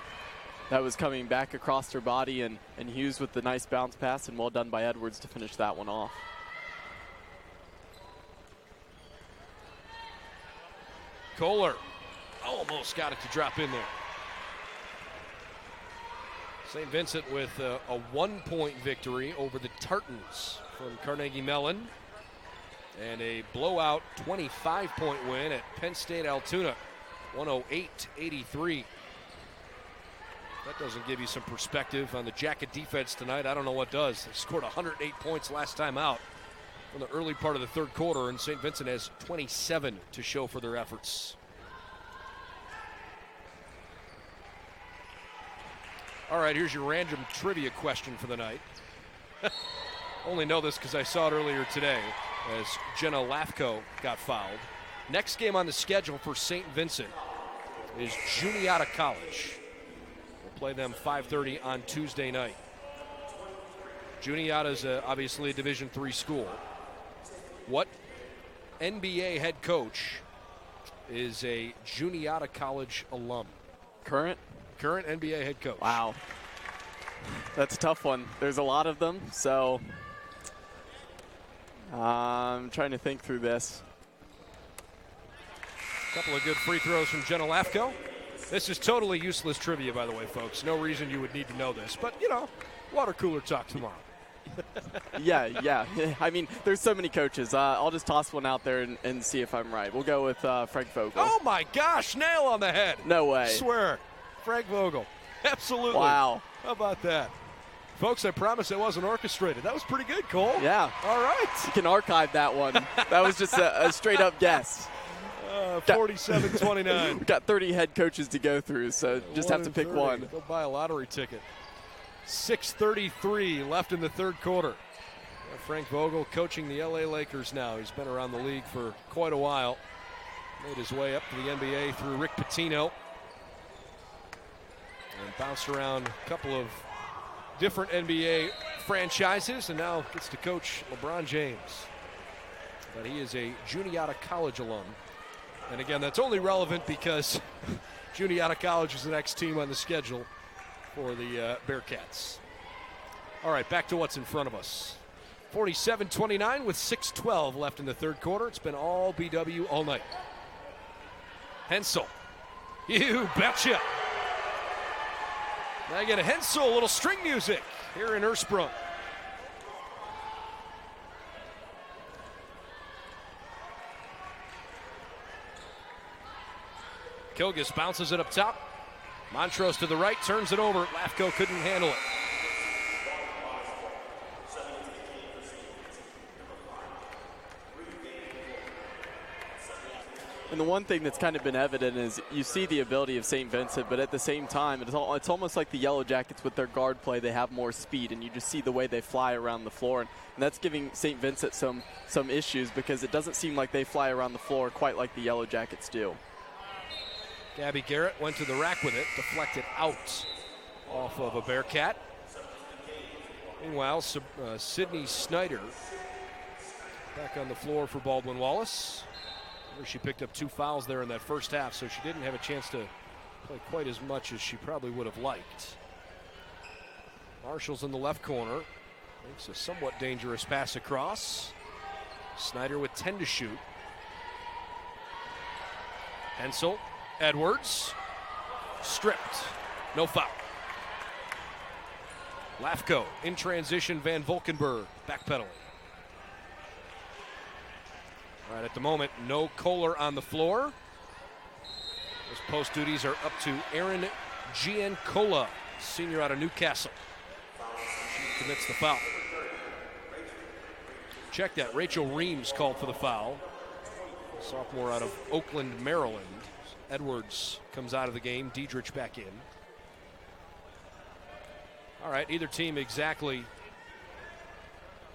that was coming back across her body, and Hughes with the nice bounce pass, and well done by Edwards to finish that one off. Kohler almost got it to drop in there. St. Vincent with a 1-point victory over the Tartans from Carnegie Mellon, and a blowout 25-point win at Penn State Altoona, 108-83. That doesn't give you some perspective on the Jacket defense tonight. I don't know what does. They scored 108 points last time out in the early part of the third quarter, and St. Vincent has 27 to show for their efforts. All right, here's your random trivia question for the night. Only know this because I saw it earlier today as Jenna Lafko got fouled. Next game on the schedule for St. Vincent is Juniata College. We'll play them 5:30 on Tuesday night. Juniata is obviously a Division III school. What NBA head coach is a Juniata College alum? Current? current NBA head coach. Wow. That's a tough one. There's a lot of them, so I'm trying to think through this. A couple of good free throws from Jenna Lafko. This is totally useless trivia, by the way, folks. No reason you would need to know this, but, you know, water cooler talk tomorrow. Yeah. I mean, there's so many coaches. I'll just toss one out there and see if I'm right. We'll go with Frank Vogel. Oh, my gosh, nail on the head. No way. I swear. Frank Vogel. Absolutely. Wow. How about that? Folks, I promise it wasn't orchestrated. That was pretty good, Cole. Yeah. All right. You can archive that one. That was just a straight-up guess. 47-29. We've got 30 head coaches to go through, so just have to pick 30. one. Go buy a lottery ticket. 6:33 left in the third quarter. Frank Vogel coaching the LA Lakers now. He's been around the league for quite a while. Made his way up to the NBA through Rick Pitino. And bounced around a couple of different NBA franchises, and now gets to coach LeBron James. But he is a Juniata College alum. And again, that's only relevant because Juniata College is the next team on the schedule for the Bearcats. All right, back to what's in front of us. 47-29 with 6:12 left in the third quarter. It's been all BW all night. Hensel. You betcha. Now you get a Hensel, a little string music here in Ersprung. Kilgus bounces it up top. Montrose to the right, turns it over. Lafko couldn't handle it. And the one thing that's kind of been evident is you see the ability of St. Vincent, but at the same time, it's almost like the Yellow Jackets with their guard play. They have more speed, and you just see the way they fly around the floor. And that's giving St. Vincent some issues because it doesn't seem like they fly around the floor quite like the Yellow Jackets do. Gabby Garrett went to the rack with it, deflected out off of a Bearcat. Meanwhile, Sydney Snyder back on the floor for Baldwin Wallace. She picked up 2 fouls there in that first half, so she didn't have a chance to play quite as much as she probably would have liked. Marshall's in the left corner. Makes a somewhat dangerous pass across. Snyder with 10 to shoot. Hensel, Edwards, stripped. No foul. Lafko in transition, Van Valkenburg backpedaling. All right, at the moment, no Kohler on the floor. Those post duties are up to Erin Giancola, senior out of Newcastle. She commits the foul. Check that. Rachel Reams called for the foul. Sophomore out of Oakland, Maryland. Edwards comes out of the game. Diedrich back in. All right, either team exactly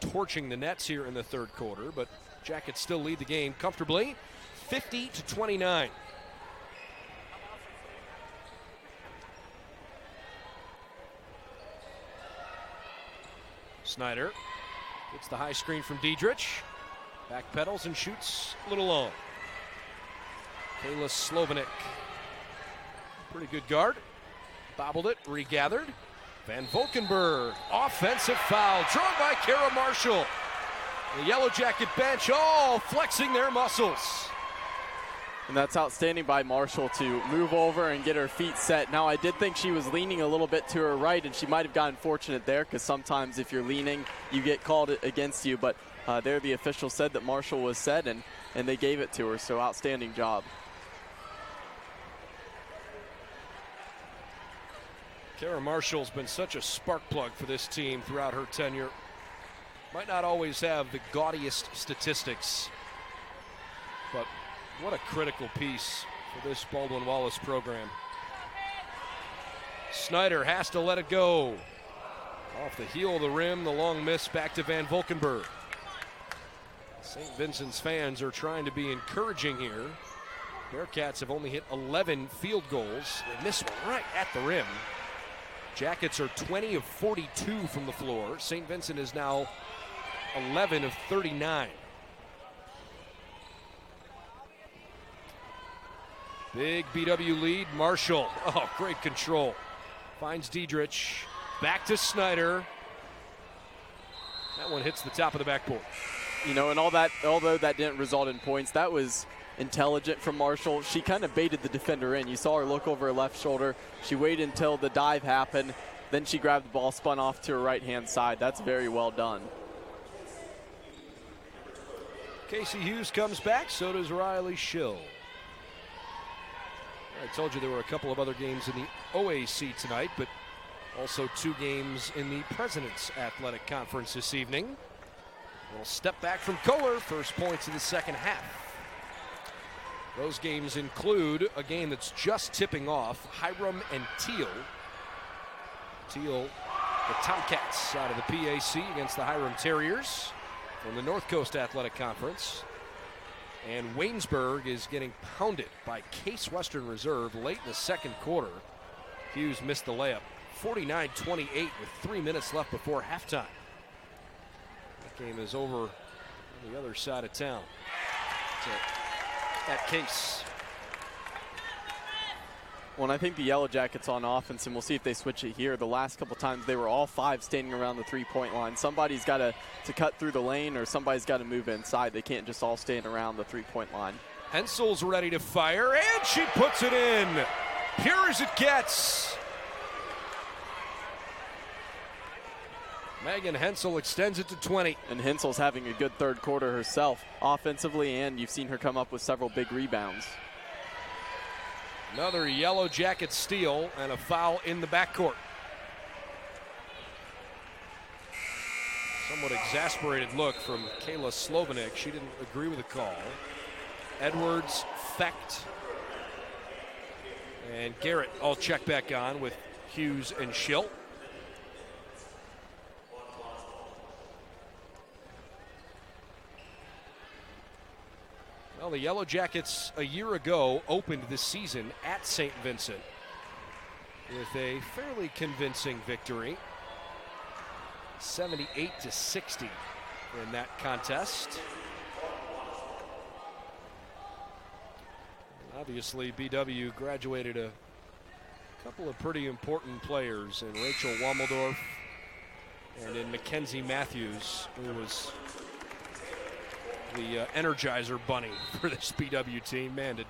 torching the nets here in the third quarter, but Jackets still lead the game comfortably, 50-29. Snyder gets the high screen from Diedrich. Back pedals and shoots a little long. Kayla Slovenik. Pretty good guard. Bobbled it, regathered. Van Valkenburg, offensive foul, drawn by Kara Marshall. The Yellow Jacket bench all flexing their muscles. And that's outstanding by Marshall to move over and get her feet set. Now, I did think she was leaning a little bit to her right, and she might have gotten fortunate there because sometimes if you're leaning, you get called against you. But there the official said that Marshall was set, and they gave it to her, so outstanding job. Kara Marshall's been such a spark plug for this team throughout her tenure. Might not always have the gaudiest statistics, but what a critical piece for this Baldwin Wallace program. Snyder has to let it go. Off the heel of the rim, the long miss back to Van Valkenburg. St. Vincent's fans are trying to be encouraging here. Bearcats have only hit 11 field goals. They missed one right at the rim. Jackets are 20 of 42 from the floor. St. Vincent is now 11 of 39. Big BW lead. Marshall. Oh, great control. Finds Diedrich. Back to Snyder. That one hits the top of the backboard. You know, and although that didn't result in points, that was intelligent from Marshall. She kind of baited the defender in. You saw her look over her left shoulder. She waited until the dive happened. Then she grabbed the ball, spun off to her right-hand side. That's very well done. Casey Hughes comes back. So does Riley Schill. I told you there were a couple of other games in the OAC tonight, but also 2 games in the President's Athletic Conference this evening. A little step back from Kohler, first points of the second half. Those games include a game that's just tipping off, Hiram and Teal. Teal, the Tomcats out of the PAC against the Hiram Terriers from the North Coast Athletic Conference. And Waynesburg is getting pounded by Case Western Reserve late in the second quarter. Hughes missed the layup. 49-28 with 3 minutes left before halftime. That game is over on the other side of town. At Case. Well, I think the Yellow Jackets on offense, and we'll see if they switch it here. The last couple times they were all 5 standing around the 3-point line. Somebody's got to cut through the lane, or somebody's got to move inside. They can't just all stand around the 3-point line. Hensel's ready to fire, and she puts it in. Pure as it gets. Megan Hensel extends it to 20. And Hensel's having a good third quarter herself, offensively, and you've seen her come up with several big rebounds. Another Yellow Jacket steal and a foul in the backcourt. Somewhat exasperated look from Kayla Slovanik. She didn't agree with the call. Edwards, Fecht, and Garrett all check back on with Hughes and Schill. Well, the Yellow Jackets a year ago opened the season at St. Vincent with a fairly convincing victory, 78-60 in that contest. Obviously, BW graduated a couple of pretty important players in Rachel Wommeldorf and in Mackenzie Matthews, who was the Energizer Bunny for this BW team. Man,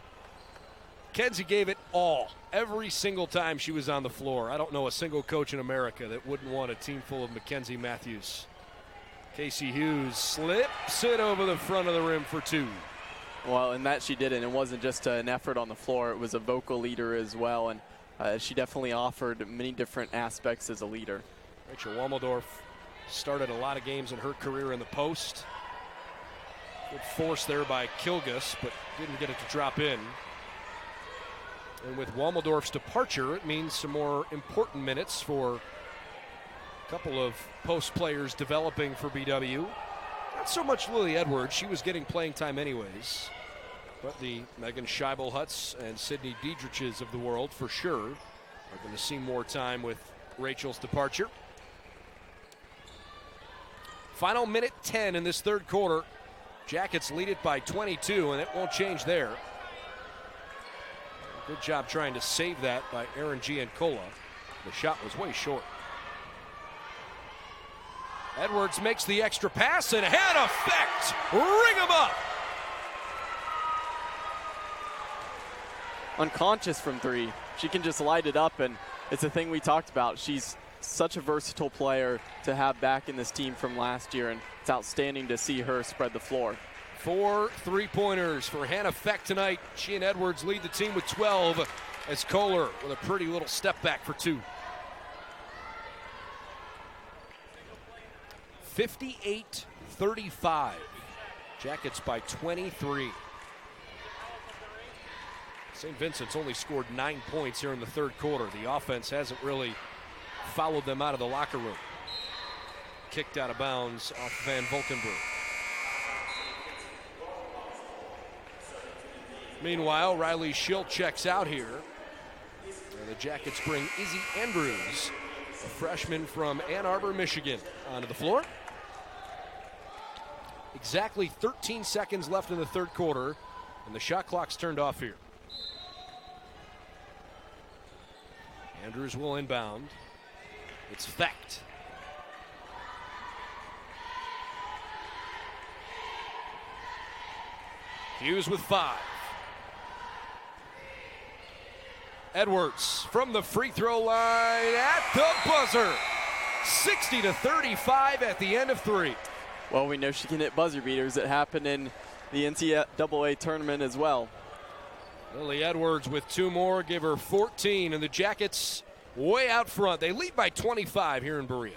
Kenzie gave it all every single time she was on the floor. I don't know a single coach in America that wouldn't want a team full of Mackenzie Matthews. Casey Hughes slips it over the front of the rim for 2. Well, and that she did, and it wasn't just an effort on the floor. It was a vocal leader as well, and she definitely offered many different aspects as a leader. Rachel Wommeldorf started a lot of games in her career in the post. Good force there by Kilgus, but didn't get it to drop in. And with Wommeldorf's departure, it means some more important minutes for a couple of post players developing for BW. Not so much Lily Edwards. She was getting playing time anyways. But the Megan Scheibelhutz and Sydney Diedriches of the world, for sure, are going to see more time with Rachel's departure. Final minute 10 in this third quarter. Jackets lead it by 22, and it won't change there. Good job trying to save that by Aaron Giancola. The shot was way short. Edwards makes the extra pass, and had effect. Ring him up. Unconscious from 3. She can just light it up, and it's a thing we talked about. She's such a versatile player to have back in this team from last year, and it's outstanding to see her spread the floor. 4 3-pointers for Hannah Fecht tonight. She and Edwards lead the team with 12 as Kohler with a pretty little step back for 2. 58-35. Jackets by 23. St. Vincent's only scored 9 points here in the third quarter. The offense hasn't really followed them out of the locker room. Kicked out of bounds off Van Valkenburg. Meanwhile, Riley Schill checks out here. And the Jackets bring Izzy Andrews, a freshman from Ann Arbor, Michigan, onto the floor. Exactly 13 seconds left in the third quarter, and the shot clock's turned off here. Andrews will inbound. It's Fecht. Hughes with 5. Edwards from the free throw line at the buzzer. 60-35 at the end of 3. Well, we know she can hit buzzer beaters. It happened in the NCAA tournament as well. Lily Edwards with 2 more, give her 14, and the Jackets way out front. They lead by 25 here in Berea.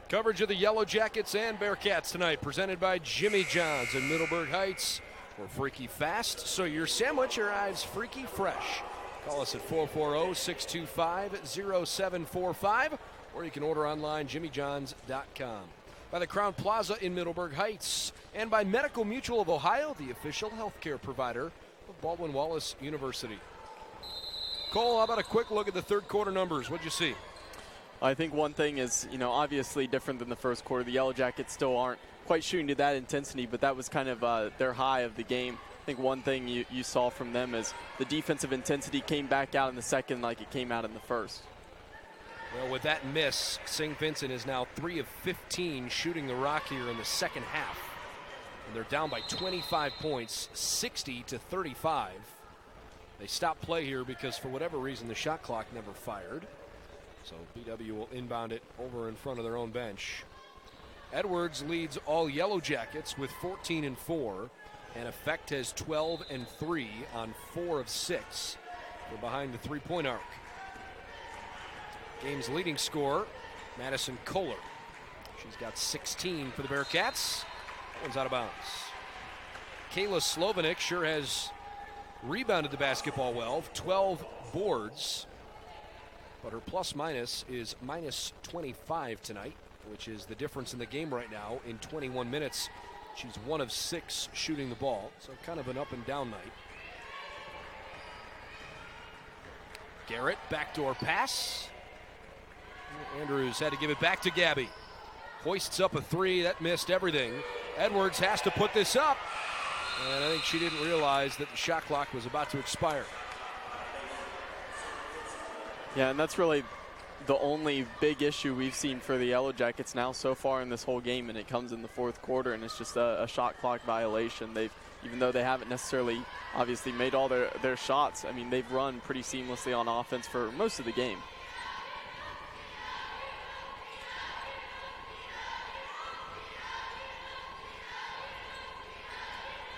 Coverage of the Yellow Jackets and Bearcats tonight, presented by Jimmy John's in Middleburg Heights. We're freaky fast, so your sandwich arrives freaky fresh. Call us at 440-625-0745, or you can order online, jimmyjohns.com. By the Crown Plaza in Middleburg Heights, and by Medical Mutual of Ohio, the official healthcare provider of Baldwin Wallace University. Cole, how about a quick look at the third quarter numbers? What'd you see? I think one thing is, obviously different than the first quarter. The Yellow Jackets still aren't quite shooting to that intensity, but that was kind of their high of the game. I think one thing you saw from them is the defensive intensity came back out in the second like it came out in the first. Well, with that miss, St. Vincent is now 3 of 15 shooting the rock here in the second half. And they're down by 25 points, 60-35. They stopped play here because for whatever reason the shot clock never fired. So BW will inbound it over in front of their own bench. Edwards leads all Yellow Jackets with 14 and 4, and Fecht has 12 and 3 on 4 of 6. We're behind the three-point arc. Game's leading scorer, Madison Kohler. She's got 16 for the Bearcats. That one's out of bounds. Kayla Slovanik sure has rebounded the basketball well, 12 boards. But her plus-minus is minus 25 tonight, which is the difference in the game right now. In 21 minutes, she's 1 of 6 shooting the ball, so kind of an up-and-down night. Garrett, backdoor pass. Andrews had to give it back to Gabby. Hoists up a 3, that missed everything. Edwards has to put this up, and I think she didn't realize that the shot clock was about to expire. Yeah, and that's really the only big issue we've seen for the Yellow Jackets now so far in this whole game, and it comes in the fourth quarter, and it's just a shot clock violation. Even though they haven't necessarily obviously made all their shots, I mean, they've run pretty seamlessly on offense for most of the game.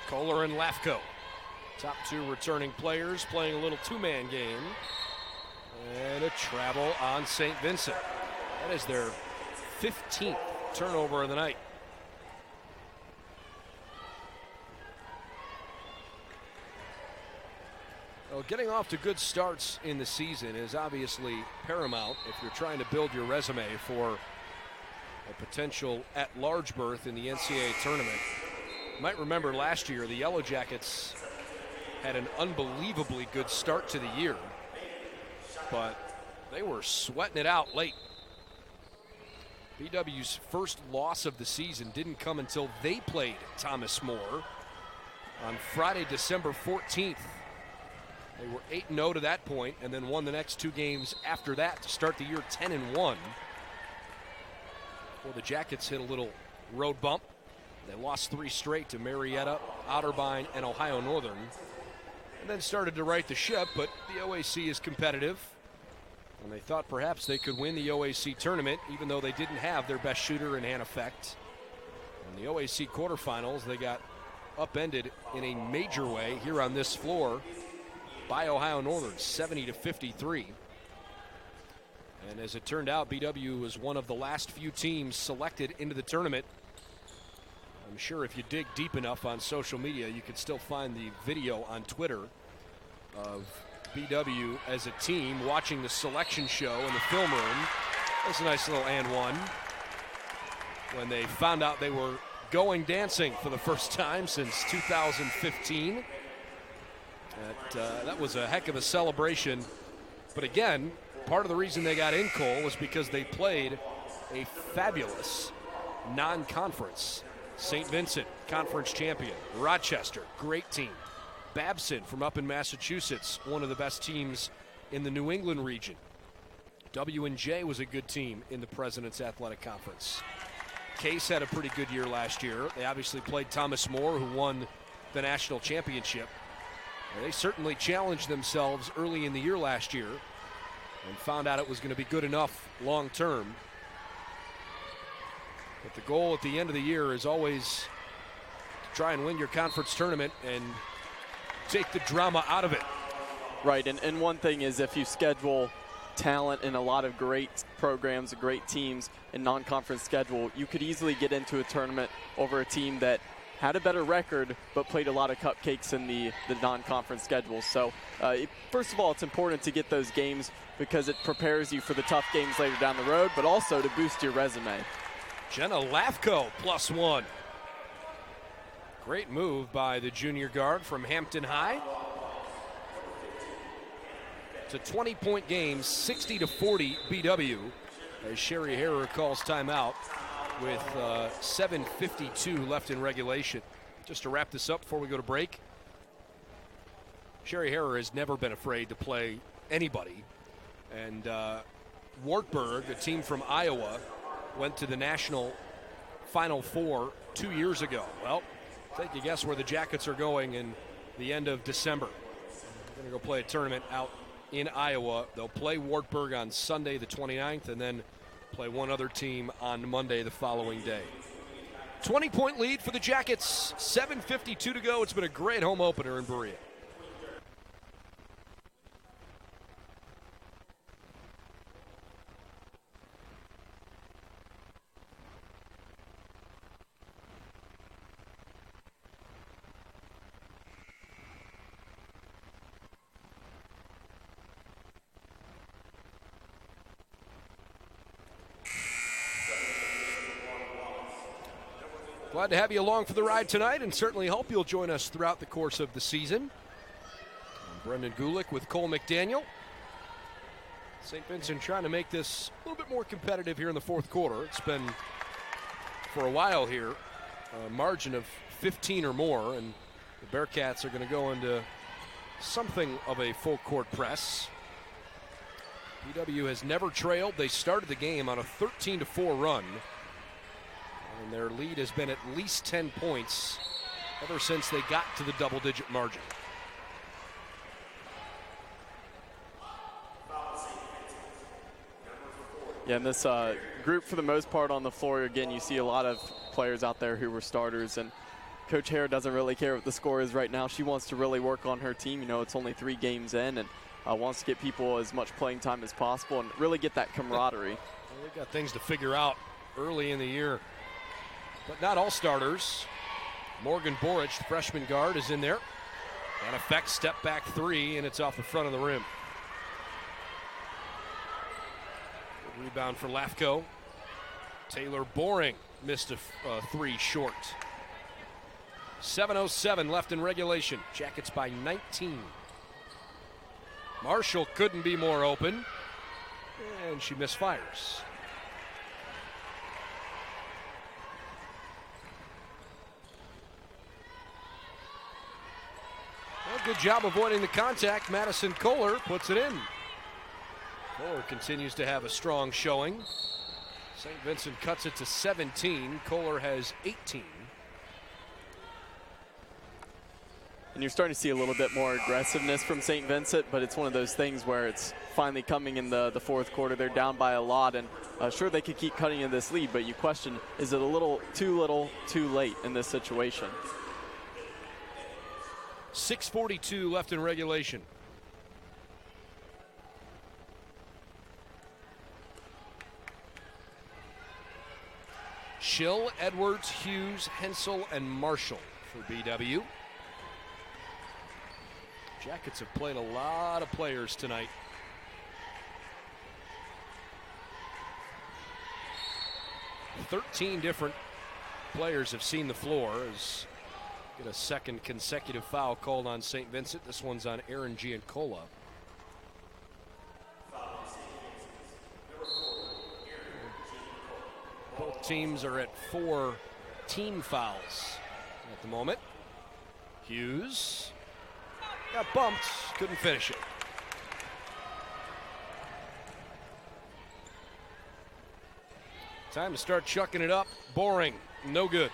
Kohler and Lafko, top 2 returning players, playing a little 2-man game. And a travel on St. Vincent. That is their 15th turnover of the night. Well, getting off to good starts in the season is obviously paramount if you're trying to build your resume for a potential at-large berth in the NCAA tournament. You might remember last year the Yellow Jackets had an unbelievably good start to the year, but they were sweating it out late. BW's first loss of the season didn't come until they played Thomas More on Friday, December 14th. They were 8-0 to that point and then won the next 2 games after that to start the year 10-1. Well, the Jackets hit a little road bump. They lost 3 straight to Marietta, Otterbein, and Ohio Northern. And then started to right the ship, but the OAC is competitive. And they thought perhaps they could win the OAC tournament, even though they didn't have their best shooter in Hannah Fecht. In the OAC quarterfinals, they got upended in a major way here on this floor by Ohio Northern, 70-53. And as it turned out, BW was one of the last few teams selected into the tournament. I'm sure if you dig deep enough on social media, you could still find the video on Twitter of BW as a team watching the selection show in the film room. That's a nice little and one. When they found out they were going dancing for the first time since 2015. That was a heck of a celebration. But again, part of the reason they got in, Cole, was because they played a fabulous non-conference. St. Vincent, conference champion. Rochester, great team. Babson from up in Massachusetts, one of the best teams in the New England region. W&J was a good team in the President's Athletic Conference. Case had a pretty good year last year. They obviously played Thomas More, who won the national championship. They certainly challenged themselves early in the year last year and found out it was going to be good enough long term. But the goal at the end of the year is always to try and win your conference tournament and take the drama out of it. Right, and one thing is if you schedule talent in a lot of great programs, great teams in non-conference schedule, you could easily get into a tournament over a team that had a better record but played a lot of cupcakes in the non-conference schedule. So first of all, it's important to get those games because it prepares you for the tough games later down the road, but also to boost your resume. Jenna Lafko +1. Great move by the junior guard from Hampton High. It's a 20-point game, 60-40 BW, as Sherry Harrer calls timeout with 7:52 left in regulation. Just to wrap this up before we go to break, Sherry Harrer has never been afraid to play anybody. And Wartburg, a team from Iowa, went to the national Final Four 2 years ago. Well, take a guess where the Jackets are going in the end of December. They're going to go play a tournament out in Iowa. They'll play Wartburg on Sunday the 29th and then play one other team on Monday the following day. 20-point lead for the Jackets, 7:52 to go. It's been a great home opener in Berea. Glad to have you along for the ride tonight, and certainly hope you'll join us throughout the course of the season. I'm Brendan Gulick with Cole McDaniel. St. Vincent trying to make this a little bit more competitive here in the fourth quarter. It's been, for a while here, a margin of 15 or more, and the Bearcats are going to go into something of a full-court press. BW has never trailed. They started the game on a 13-4 run. And their lead has been at least 10 points ever since they got to the double-digit margin. Yeah, and this group, for the most part, on the floor, again, you see a lot of players out there who were starters, and Coach Hare doesn't really care what the score is right now. She wants to really work on her team. You know, it's only 3 games in, and wants to get people as much playing time as possible and really get that camaraderie. Well, they've got things to figure out early in the year. But not all starters. Morgan Borich, the freshman guard, is in there. And effect step back 3, and it's off the front of the rim. Good rebound for Lafko. Taylor Boring missed a 3 short. 7:07 left in regulation. Jackets by 19. Marshall couldn't be more open, and she misfires. Well, good job avoiding the contact. Madison Kohler puts it in. Kohler continues to have a strong showing. St. Vincent cuts it to 17. Kohler has 18. And you're starting to see a little bit more aggressiveness from St. Vincent, but it's one of those things where it's finally coming in the fourth quarter. They're down by a lot, and sure, they could keep cutting in this lead, but you question, is it a little, too late in this situation? 6:42 left in regulation. Schill, Edwards, Hughes, Hensel, and Marshall for BW. Jackets have played a lot of players tonight. "13 different players have seen the floor as get a second consecutive foul called on St. Vincent. This one's on Aaron Giancola. Both teams are at 4 team fouls at the moment. Hughes got bumped, couldn't finish it. Time to start chucking it up. Boring, no good.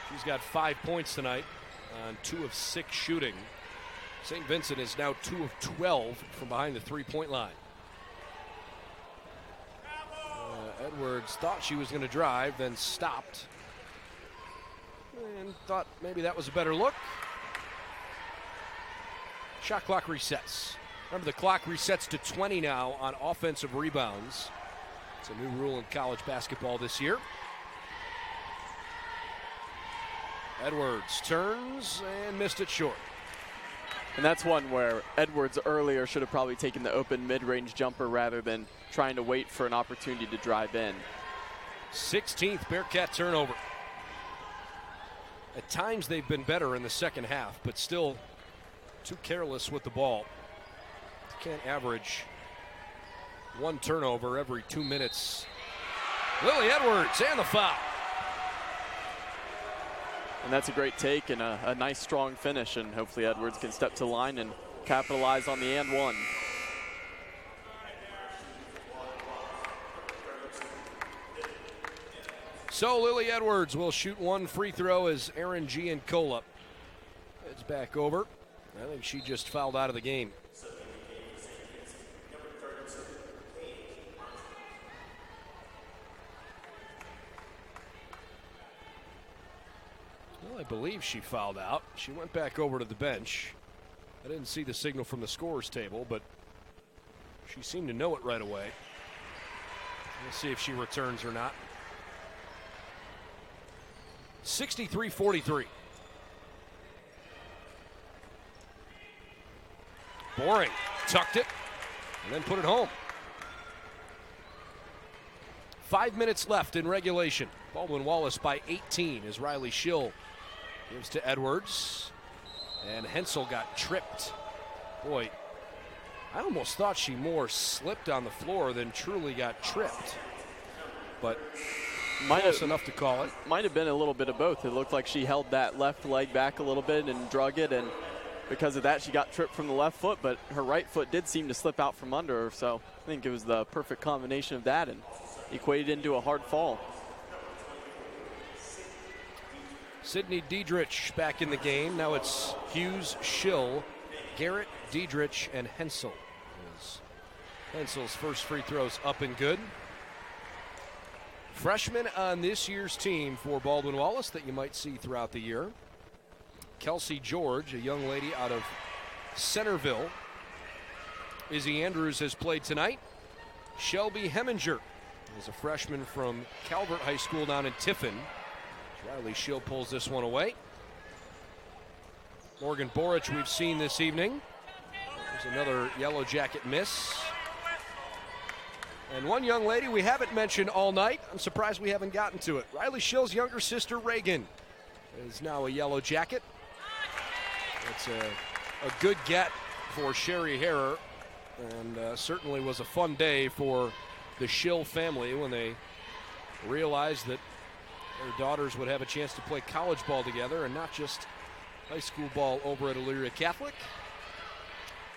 She's got 5 points tonight on 2 of 6 shooting. St. Vincent is now 2 of 12 from behind the three-point line. Edwards thought she was going to drive, then stopped. And thought maybe that was a better look. Shot clock resets. Remember, the clock resets to 20 now on offensive rebounds. It's a new rule in college basketball this year. Edwards turns and missed it short. And that's one where Edwards earlier should have probably taken the open mid-range jumper rather than trying to wait for an opportunity to drive in. 16th Bearcat turnover. At times they've been better in the second half, but still too careless with the ball. You can't average 1 turnover every 2 minutes. Lily Edwards and the foul. And that's a great take and a nice strong finish, and hopefully Edwards can step to the line and capitalize on the and one. So Lily Edwards will shoot 1 free throw as Aaron Giancola heads back over. I think she just fouled out of the game. Well, I believe she fouled out. She went back over to the bench. I didn't see the signal from the scorer's table, but she seemed to know it right away. We'll see if she returns or not. 63-43. Boring. Tucked it and then put it home. 5 minutes left in regulation. Baldwin Wallace by 18 as Riley Schill gives to Edwards. And Hensel got tripped. Boy, I almost thought she more slipped on the floor than truly got tripped. But close enough to call it. Might have been a little bit of both. It looked like she held that left leg back a little bit and drug it, and because of that she got tripped from the left foot, but her right foot did seem to slip out from under her, so I think it was the perfect combination of that and equated into a hard fall. Sydney Diedrich back in the game. Now it's Hughes, Schill, Garrett, Diedrich, and Hensel. Hensel's first free throw's up and good. Freshman on this year's team for Baldwin Wallace that you might see throughout the year. Kelsey George, a young lady out of Centerville. Izzy Andrews has played tonight. Shelby Heminger is a freshman from Calvert High School down in Tiffin. Riley Schill pulls this one away. Morgan Boric we've seen this evening. There's another Yellow Jacket miss. And one young lady we haven't mentioned all night. I'm surprised we haven't gotten to it. Riley Schill's younger sister, Reagan, is now a Yellow Jacket. It's a good get for Sherry Harrer, and certainly was a fun day for the Schill family when they realized that their daughters would have a chance to play college ball together and not just high school ball over at Elyria Catholic.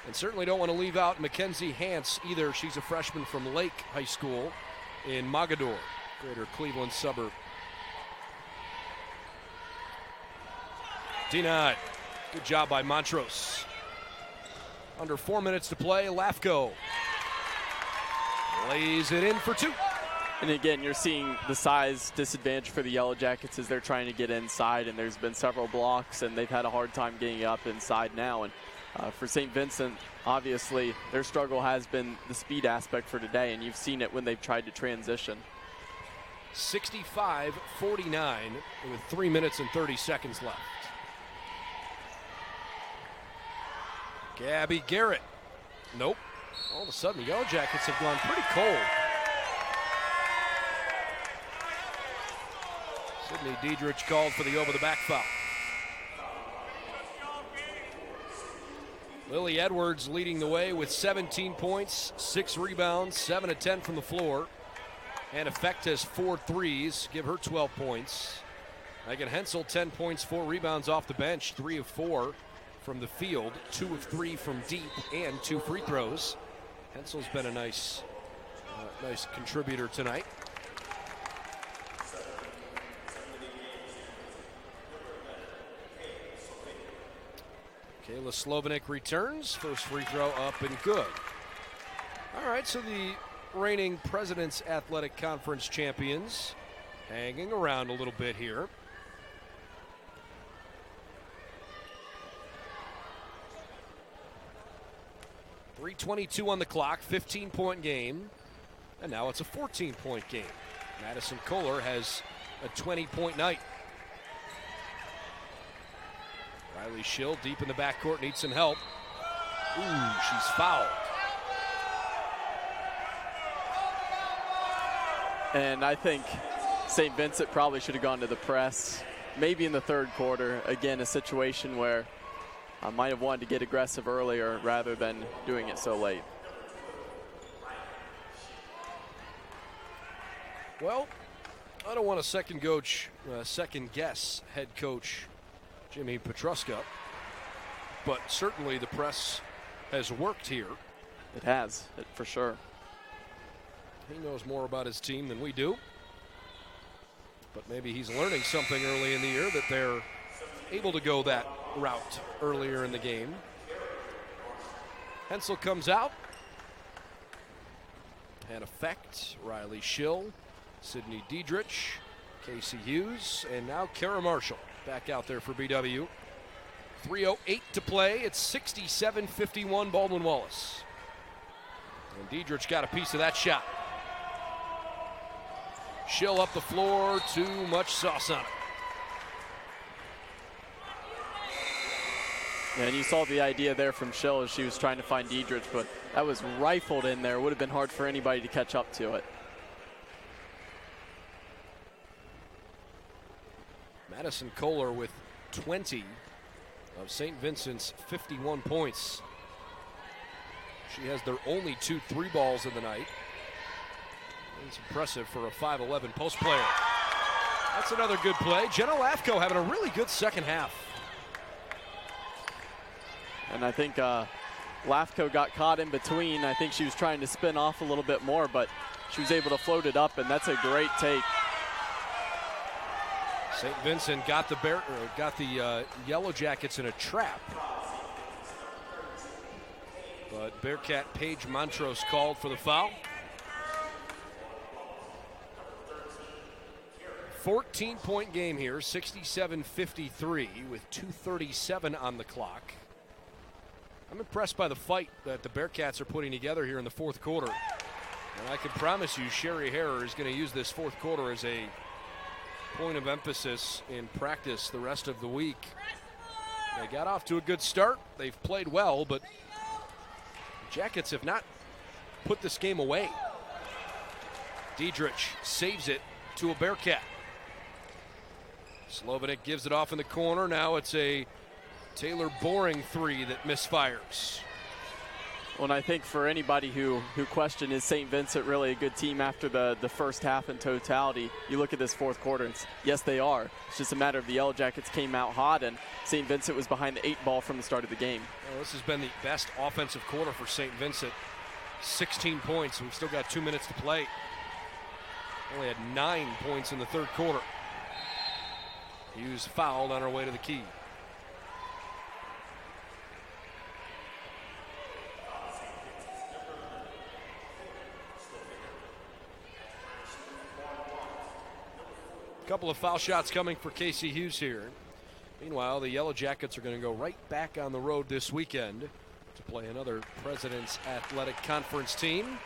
And certainly don't want to leave out Mackenzie Hance either. She's a freshman from Lake High School in Mogador, greater Cleveland suburb. 59. Good job by Montrose. Under 4 minutes to play, Lafko lays it in for 2. And again, you're seeing the size disadvantage for the Yellow Jackets as they're trying to get inside, and there's been several blocks, and they've had a hard time getting up inside now. And for St. Vincent, obviously, their struggle has been the speed aspect for today, and you've seen it when they've tried to transition. 65-49 with 3 minutes and 30 seconds left. Gabby Garrett. Nope. All of a sudden, the Yellow Jackets have gone pretty cold. Sydney Diedrich called for the over-the-back foul. Lily Edwards leading the way with 17 points, 6 rebounds, 7 of 10 from the floor. And Effect has 4 threes, give her 12 points. Megan Hensel, 10 points, 4 rebounds off the bench, 3 of 4 from the field, 2 of 3 from deep, and 2 free throws. Hensel's been a nice contributor tonight. Kayla Slovanik returns. First free throw up and good. All right, so the reigning President's Athletic Conference champions hanging around a little bit here. .322 on the clock, 15-point game, and now it's a 14-point game. Madison Kohler has a 20-point night. Riley Schill deep in the backcourt, needs some help. Ooh, she's fouled. And I think St. Vincent probably should have gone to the press, maybe in the third quarter. Again, a situation where I might have wanted to get aggressive earlier rather than doing it so late. Well, I don't want to second guess head coach Jimmy Petruska, but certainly the press has worked here. It has, for sure. He knows more about his team than we do, but maybe he's learning something early in the year that they're able to go that route earlier in the game. Hensel comes out. And Effect, Riley Schill, Sydney Diedrich, Casey Hughes, and now Kara Marshall back out there for BW. 3:08 to play. It's 67-51 Baldwin Wallace. And Diedrich got a piece of that shot. Schill up the floor, too much sauce on it. Yeah, and you saw the idea there from Schill as she was trying to find Diedrich, but that was rifled in there. Would have been hard for anybody to catch up to it. Madison Kohler with 20 of St. Vincent's 51 points. She has their only 2 3-balls of the night. It's impressive for a 5'11" post player. That's another good play. Jenna Lafko having a really good second half. And I think Lafko got caught in between. I think she was trying to spin off a little bit more, but she was able to float it up, and that's a great take. St. Vincent got the Yellow Jackets in a trap. But Bearcat Paige Montrose called for the foul. 14-point game here, 67-53 with 2:37 on the clock. I'm impressed by the fight that the Bearcats are putting together here in the fourth quarter. And I can promise you Sherry Harrer is going to use this fourth quarter as a point of emphasis in practice the rest of the week. They got off to a good start. They've played well, but the Jackets have not put this game away. Diedrich saves it to a Bearcat. Slovanik gives it off in the corner. Now it's a Taylor Boring 3 that misfires. Well, and I think for anybody who questioned, is St. Vincent really a good team after the first half in totality, you look at this fourth quarter and yes, they are. It's just a matter of the Yellow Jackets came out hot and St. Vincent was behind the 8-ball from the start of the game. Well, this has been the best offensive quarter for St. Vincent. 16 points. We've still got 2 minutes to play. Only had 9 points in the third quarter. Hughes fouled on her way to the key. couple of foul shots coming for Casey Hughes here. Meanwhile, the Yellow Jackets are going to go right back on the road this weekend to play another President's Athletic Conference team.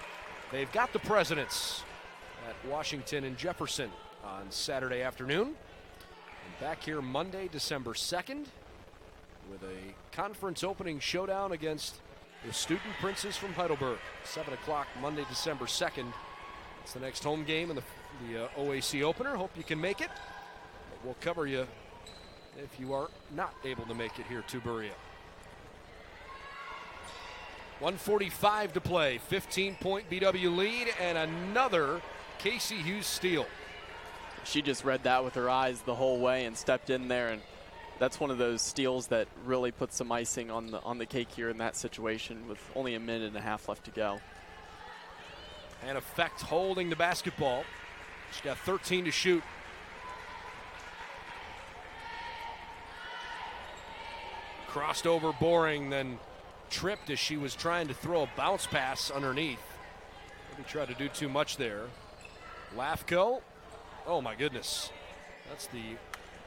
They've got the Presidents at Washington and Jefferson on Saturday afternoon. And back here Monday, December 2nd, with a conference opening showdown against the Student Princes from Heidelberg. 7 o'clock Monday, December 2nd. It's the next home game in the OAC opener. Hope you can make it. But we'll cover you if you are not able to make it here to Berea. 1:45 to play. 15-point BW lead and another Casey Hughes steal. She just read that with her eyes the whole way and stepped in there, and that's one of those steals that really puts some icing on the cake here in that situation with only a minute and a half left to go. And Effect holding the basketball. She's got 13 to shoot. Crossed over Boring, then tripped as she was trying to throw a bounce pass underneath. Maybe tried to do too much there. Lafko. Oh my goodness. That's the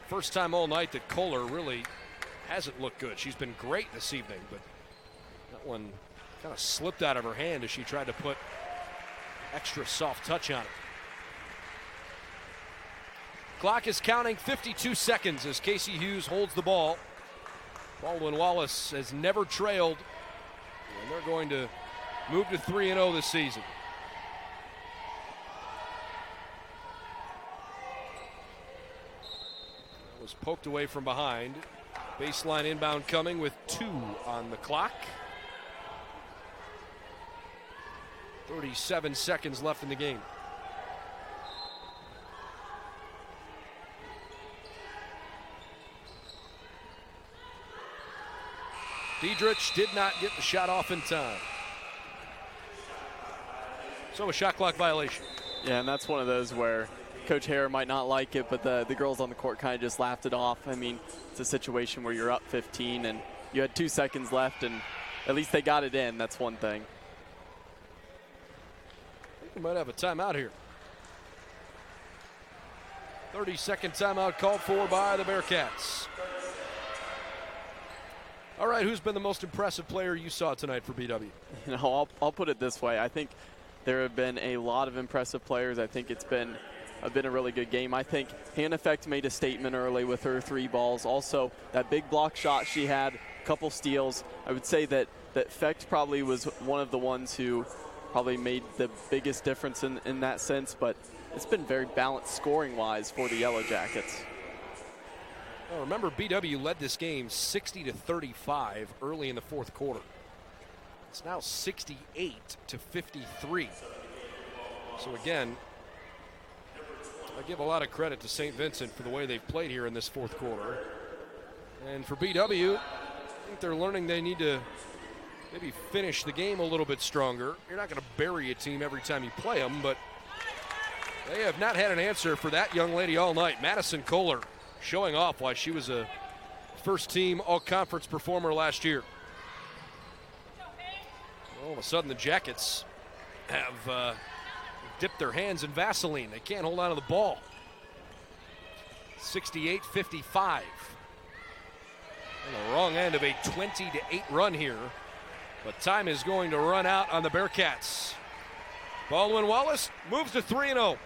first time all night that Kohler really hasn't looked good. She's been great this evening, but that one kind of slipped out of her hand as she tried to put extra soft touch on it. Clock is counting, 52 seconds as Casey Hughes holds the ball. Baldwin Wallace has never trailed, and they're going to move to 3-0 this season. That was poked away from behind. Baseline inbound coming with 2 on the clock. 37 seconds left in the game. Diedrich did not get the shot off in time. So a shot clock violation. Yeah, and that's one of those where Coach Hare might not like it, but the girls on the court kind of just laughed it off. I mean, it's a situation where you're up 15 and you had 2 seconds left, and at least they got it in. That's one thing. I think we might have a timeout here. 30-second timeout called for by the Bearcats. All right, who's been the most impressive player you saw tonight for BW? You know, I'll put it this way. I think there have been a lot of impressive players. I think it's been a really good game. I think Hannah Effect made a statement early with her 3 balls. Also, that big block shot she had, a couple steals. I would say that Effect probably was one of the ones who probably made the biggest difference in that sense, but it's been very balanced scoring-wise for the Yellow Jackets. Well, remember, BW led this game 60-35 early in the fourth quarter. It's now 68-53. So again, I give a lot of credit to St. Vincent for the way they've played here in this fourth quarter. And for BW, I think they're learning they need to maybe finish the game a little bit stronger. You're not going to bury a team every time you play them, but they have not had an answer for that young lady all night. Madison Kohler showing off why she was a first-team all-conference performer last year. All of a sudden, the Jackets have dipped their hands in Vaseline. They can't hold on to the ball. 68-55. On the wrong end of a 20-8 run here. But time is going to run out on the Bearcats. Baldwin Wallace moves to 3-0.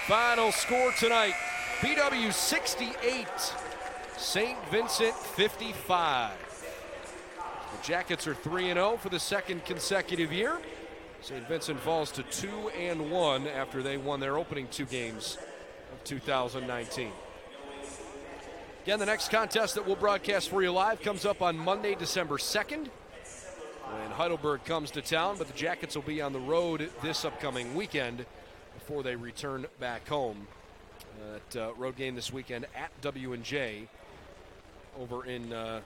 Final score tonight, BW 68, St. Vincent 55. The Jackets are 3-0 for the second consecutive year. St. Vincent falls to 2-1 after they won their opening 2 games of 2019. Again, the next contest that we'll broadcast for you live comes up on Monday, December 2nd, when Heidelberg comes to town, but the Jackets will be on the road this upcoming weekend before they return back home. That road game this weekend at W&J over in, I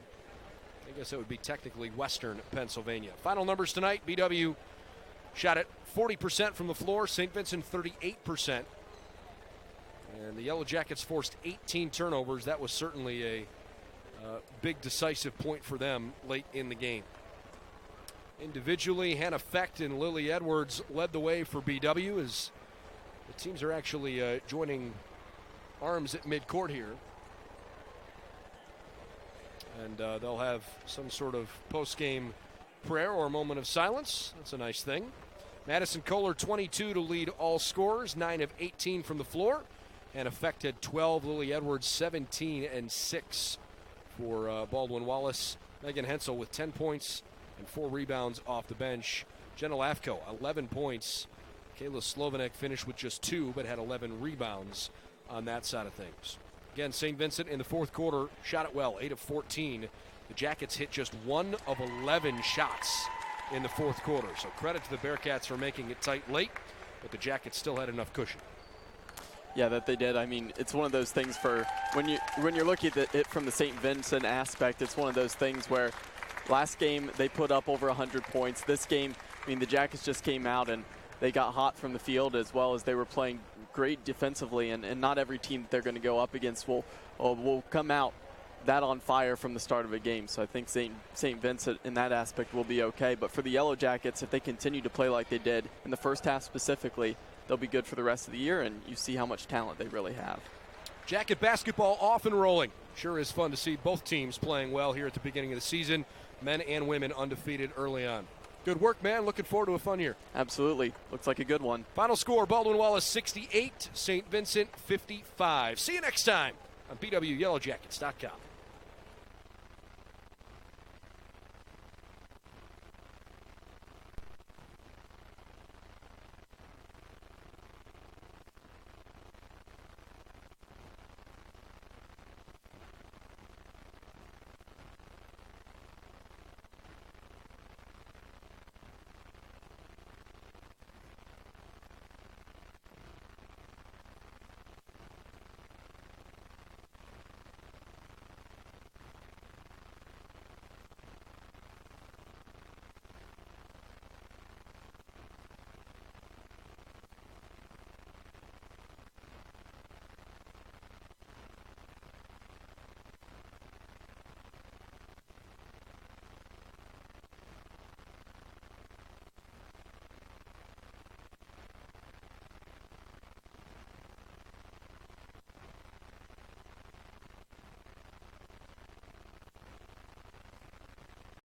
guess it would be technically Western Pennsylvania. Final numbers tonight, BW shot at 40% from the floor, St. Vincent 38%. And the Yellow Jackets forced 18 turnovers. That was certainly a big decisive point for them late in the game. Individually, Hannah Fecht and Lily Edwards led the way for BW as the teams are actually joining arms at midcourt here. And they'll have some sort of post-game prayer or moment of silence. That's a nice thing. Madison Kohler, 22 to lead all scorers, 9 of 18 from the floor. And affected 12. Lily Edwards, 17 and 6 for Baldwin Wallace. Megan Hensel with 10 points and 4 rebounds off the bench. Jenna Lafko, 11 points. Kayla Slovanek finished with just 2, but had 11 rebounds on that side of things. Again, St. Vincent in the fourth quarter shot it well, 8 of 14. The Jackets hit just 1 of 11 shots in the fourth quarter. So credit to the Bearcats for making it tight late, but the Jackets still had enough cushion. Yeah, that they did. I mean, it's one of those things for when you're looking at it from the St. Vincent aspect, it's one of those things where last game they put up over 100 points. This game, I mean, the Jackets just came out and they got hot from the field as well as they were playing great defensively, and not every team that they're going to go up against will come out that on fire from the start of a game. So I think St. Vincent in that aspect will be okay. But for the Yellow Jackets, if they continue to play like they did in the first half specifically, they'll be good for the rest of the year, and you see how much talent they really have. Jacket basketball off and rolling. Sure is fun to see both teams playing well here at the beginning of the season. Men and women undefeated early on. Good work, man. Looking forward to a fun year. Absolutely. Looks like a good one. Final score, Baldwin Wallace 68, St. Vincent 55. See you next time on BWYellowJackets.com.